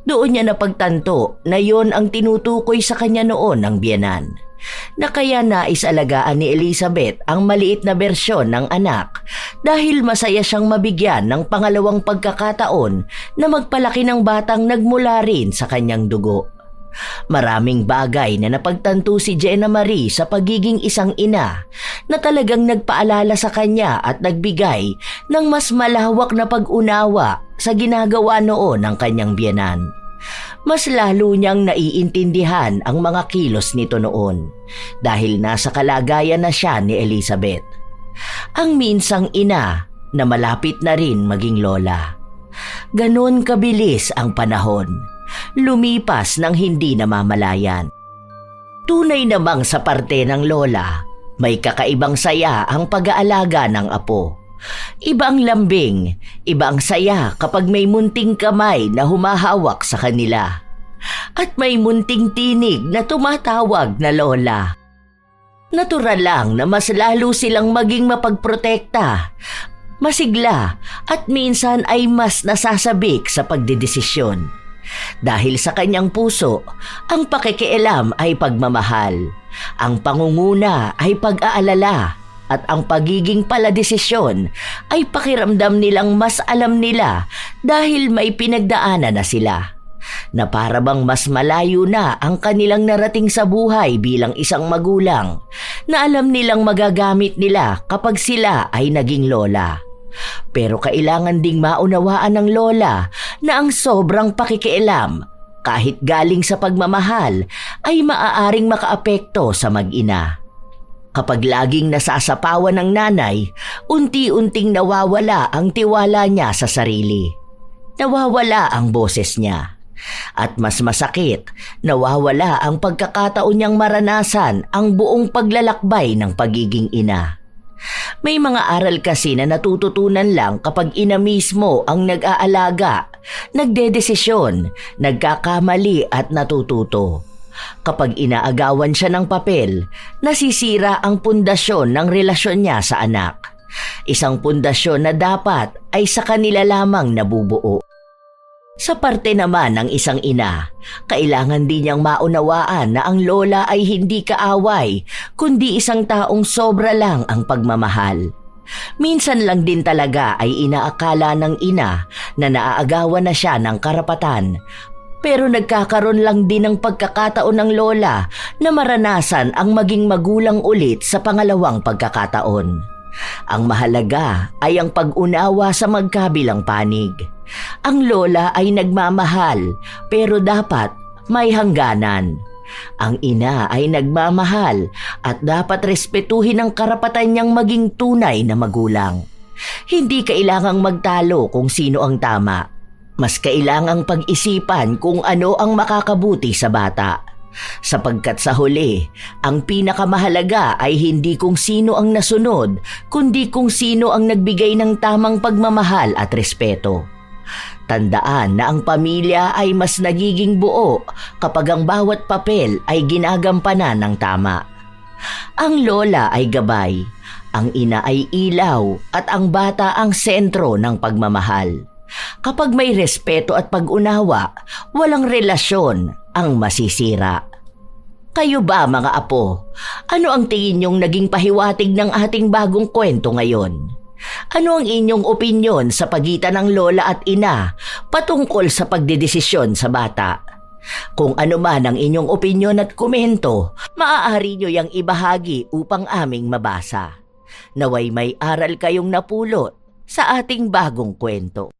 Doon niya napagtanto na yon ang tinutukoy sa kanya noon ng biyenan, na kaya naisalagaan ni Elizabeth ang maliit na bersyon ng anak dahil masaya siyang mabigyan ng pangalawang pagkakataon na magpalaki ng batang nagmula rin sa kanyang dugo. Maraming bagay na napagtanto si Jenna Marie sa pagiging isang ina na talagang nagpaalala sa kanya at nagbigay ng mas malawak na pag-unawa sa ginagawa noon ng kanyang biyenan. Mas lalo niyang naiintindihan ang mga kilos nito noon dahil nasa kalagayan na siya ni Elizabeth. Ang minsang ina na malapit na rin maging lola. Ganon kabilis ang panahon. Lumipas ng hindi namamalayan. Tunay namang sa parte ng lola, may kakaibang saya ang pag-aalaga ng apo. Iba ang lambing, iba ang saya kapag may munting kamay na humahawak sa kanila. At may munting tinig na tumatawag na lola. Natural lang na mas lalo silang maging mapagprotekta, masigla at minsan ay mas nasasabik sa pagdedesisyon. Dahil sa kanyang puso, ang pakikialam ay pagmamahal, ang pangunguna ay pag-aalala, at ang pagiging paladesisyon ay pakiramdam nilang mas alam nila dahil may pinagdaanan na sila. Na para bang mas malayo na ang kanilang narating sa buhay bilang isang magulang na alam nilang magagamit nila kapag sila ay naging lola. Pero kailangan ding maunawaan ng lola na ang sobrang pakikialam, kahit galing sa pagmamahal, ay maaaring makaapekto sa mag-ina. Kapag laging nasasapawan ng nanay, unti-unting nawawala ang tiwala niya sa sarili. Nawawala ang boses niya. At mas masakit, nawawala ang pagkakataon niyang maranasan ang buong paglalakbay ng pagiging ina. May mga aral kasi na natututunan lang kapag ina mismo ang nag-aalaga, nagdedesisyon, nagkakamali at natututo. Kapag inaagawan siya ng papel, nasisira ang pundasyon ng relasyon niya sa anak. Isang pundasyon na dapat ay sa kanila lamang nabubuo. Sa parte naman ng isang ina, kailangan din niyang maunawaan na ang lola ay hindi kaaway, kundi isang taong sobra lang ang pagmamahal. Minsan lang din talaga ay inaakala ng ina na naaagawan na siya ng karapatan, pero nagkakaroon lang din ng pagkakataon ng lola na maranasan ang maging magulang ulit sa pangalawang pagkakataon. Ang mahalaga ay ang pag-unawa sa magkabilang panig. Ang lola ay nagmamahal, pero dapat may hangganan. Ang ina ay nagmamahal at dapat respetuhin ang karapatan niyang maging tunay na magulang. Hindi kailangang magtalo kung sino ang tama. Mas kailangang pag-isipan kung ano ang makakabuti sa bata. Sapagkat sa huli, ang pinakamahalaga ay hindi kung sino ang nasunod, kundi kung sino ang nagbigay ng tamang pagmamahal at respeto. Tandaan na ang pamilya ay mas nagiging buo kapag ang bawat papel ay ginagampanan ng tama. Ang lola ay gabay, ang ina ay ilaw at ang bata ang sentro ng pagmamahal. Kapag may respeto at pag-unawa, walang relasyon ang masisira. Kayo ba mga apo, ano ang tingin niyong naging pahiwatig ng ating bagong kwento ngayon? Ano ang inyong opinyon sa pagitan ng lola at ina patungkol sa pagdedesisyon sa bata? Kung ano man ang inyong opinyon at komento, maaari nyo yang ibahagi upang aming mabasa. Naway may aral kayong napulot sa ating bagong kwento.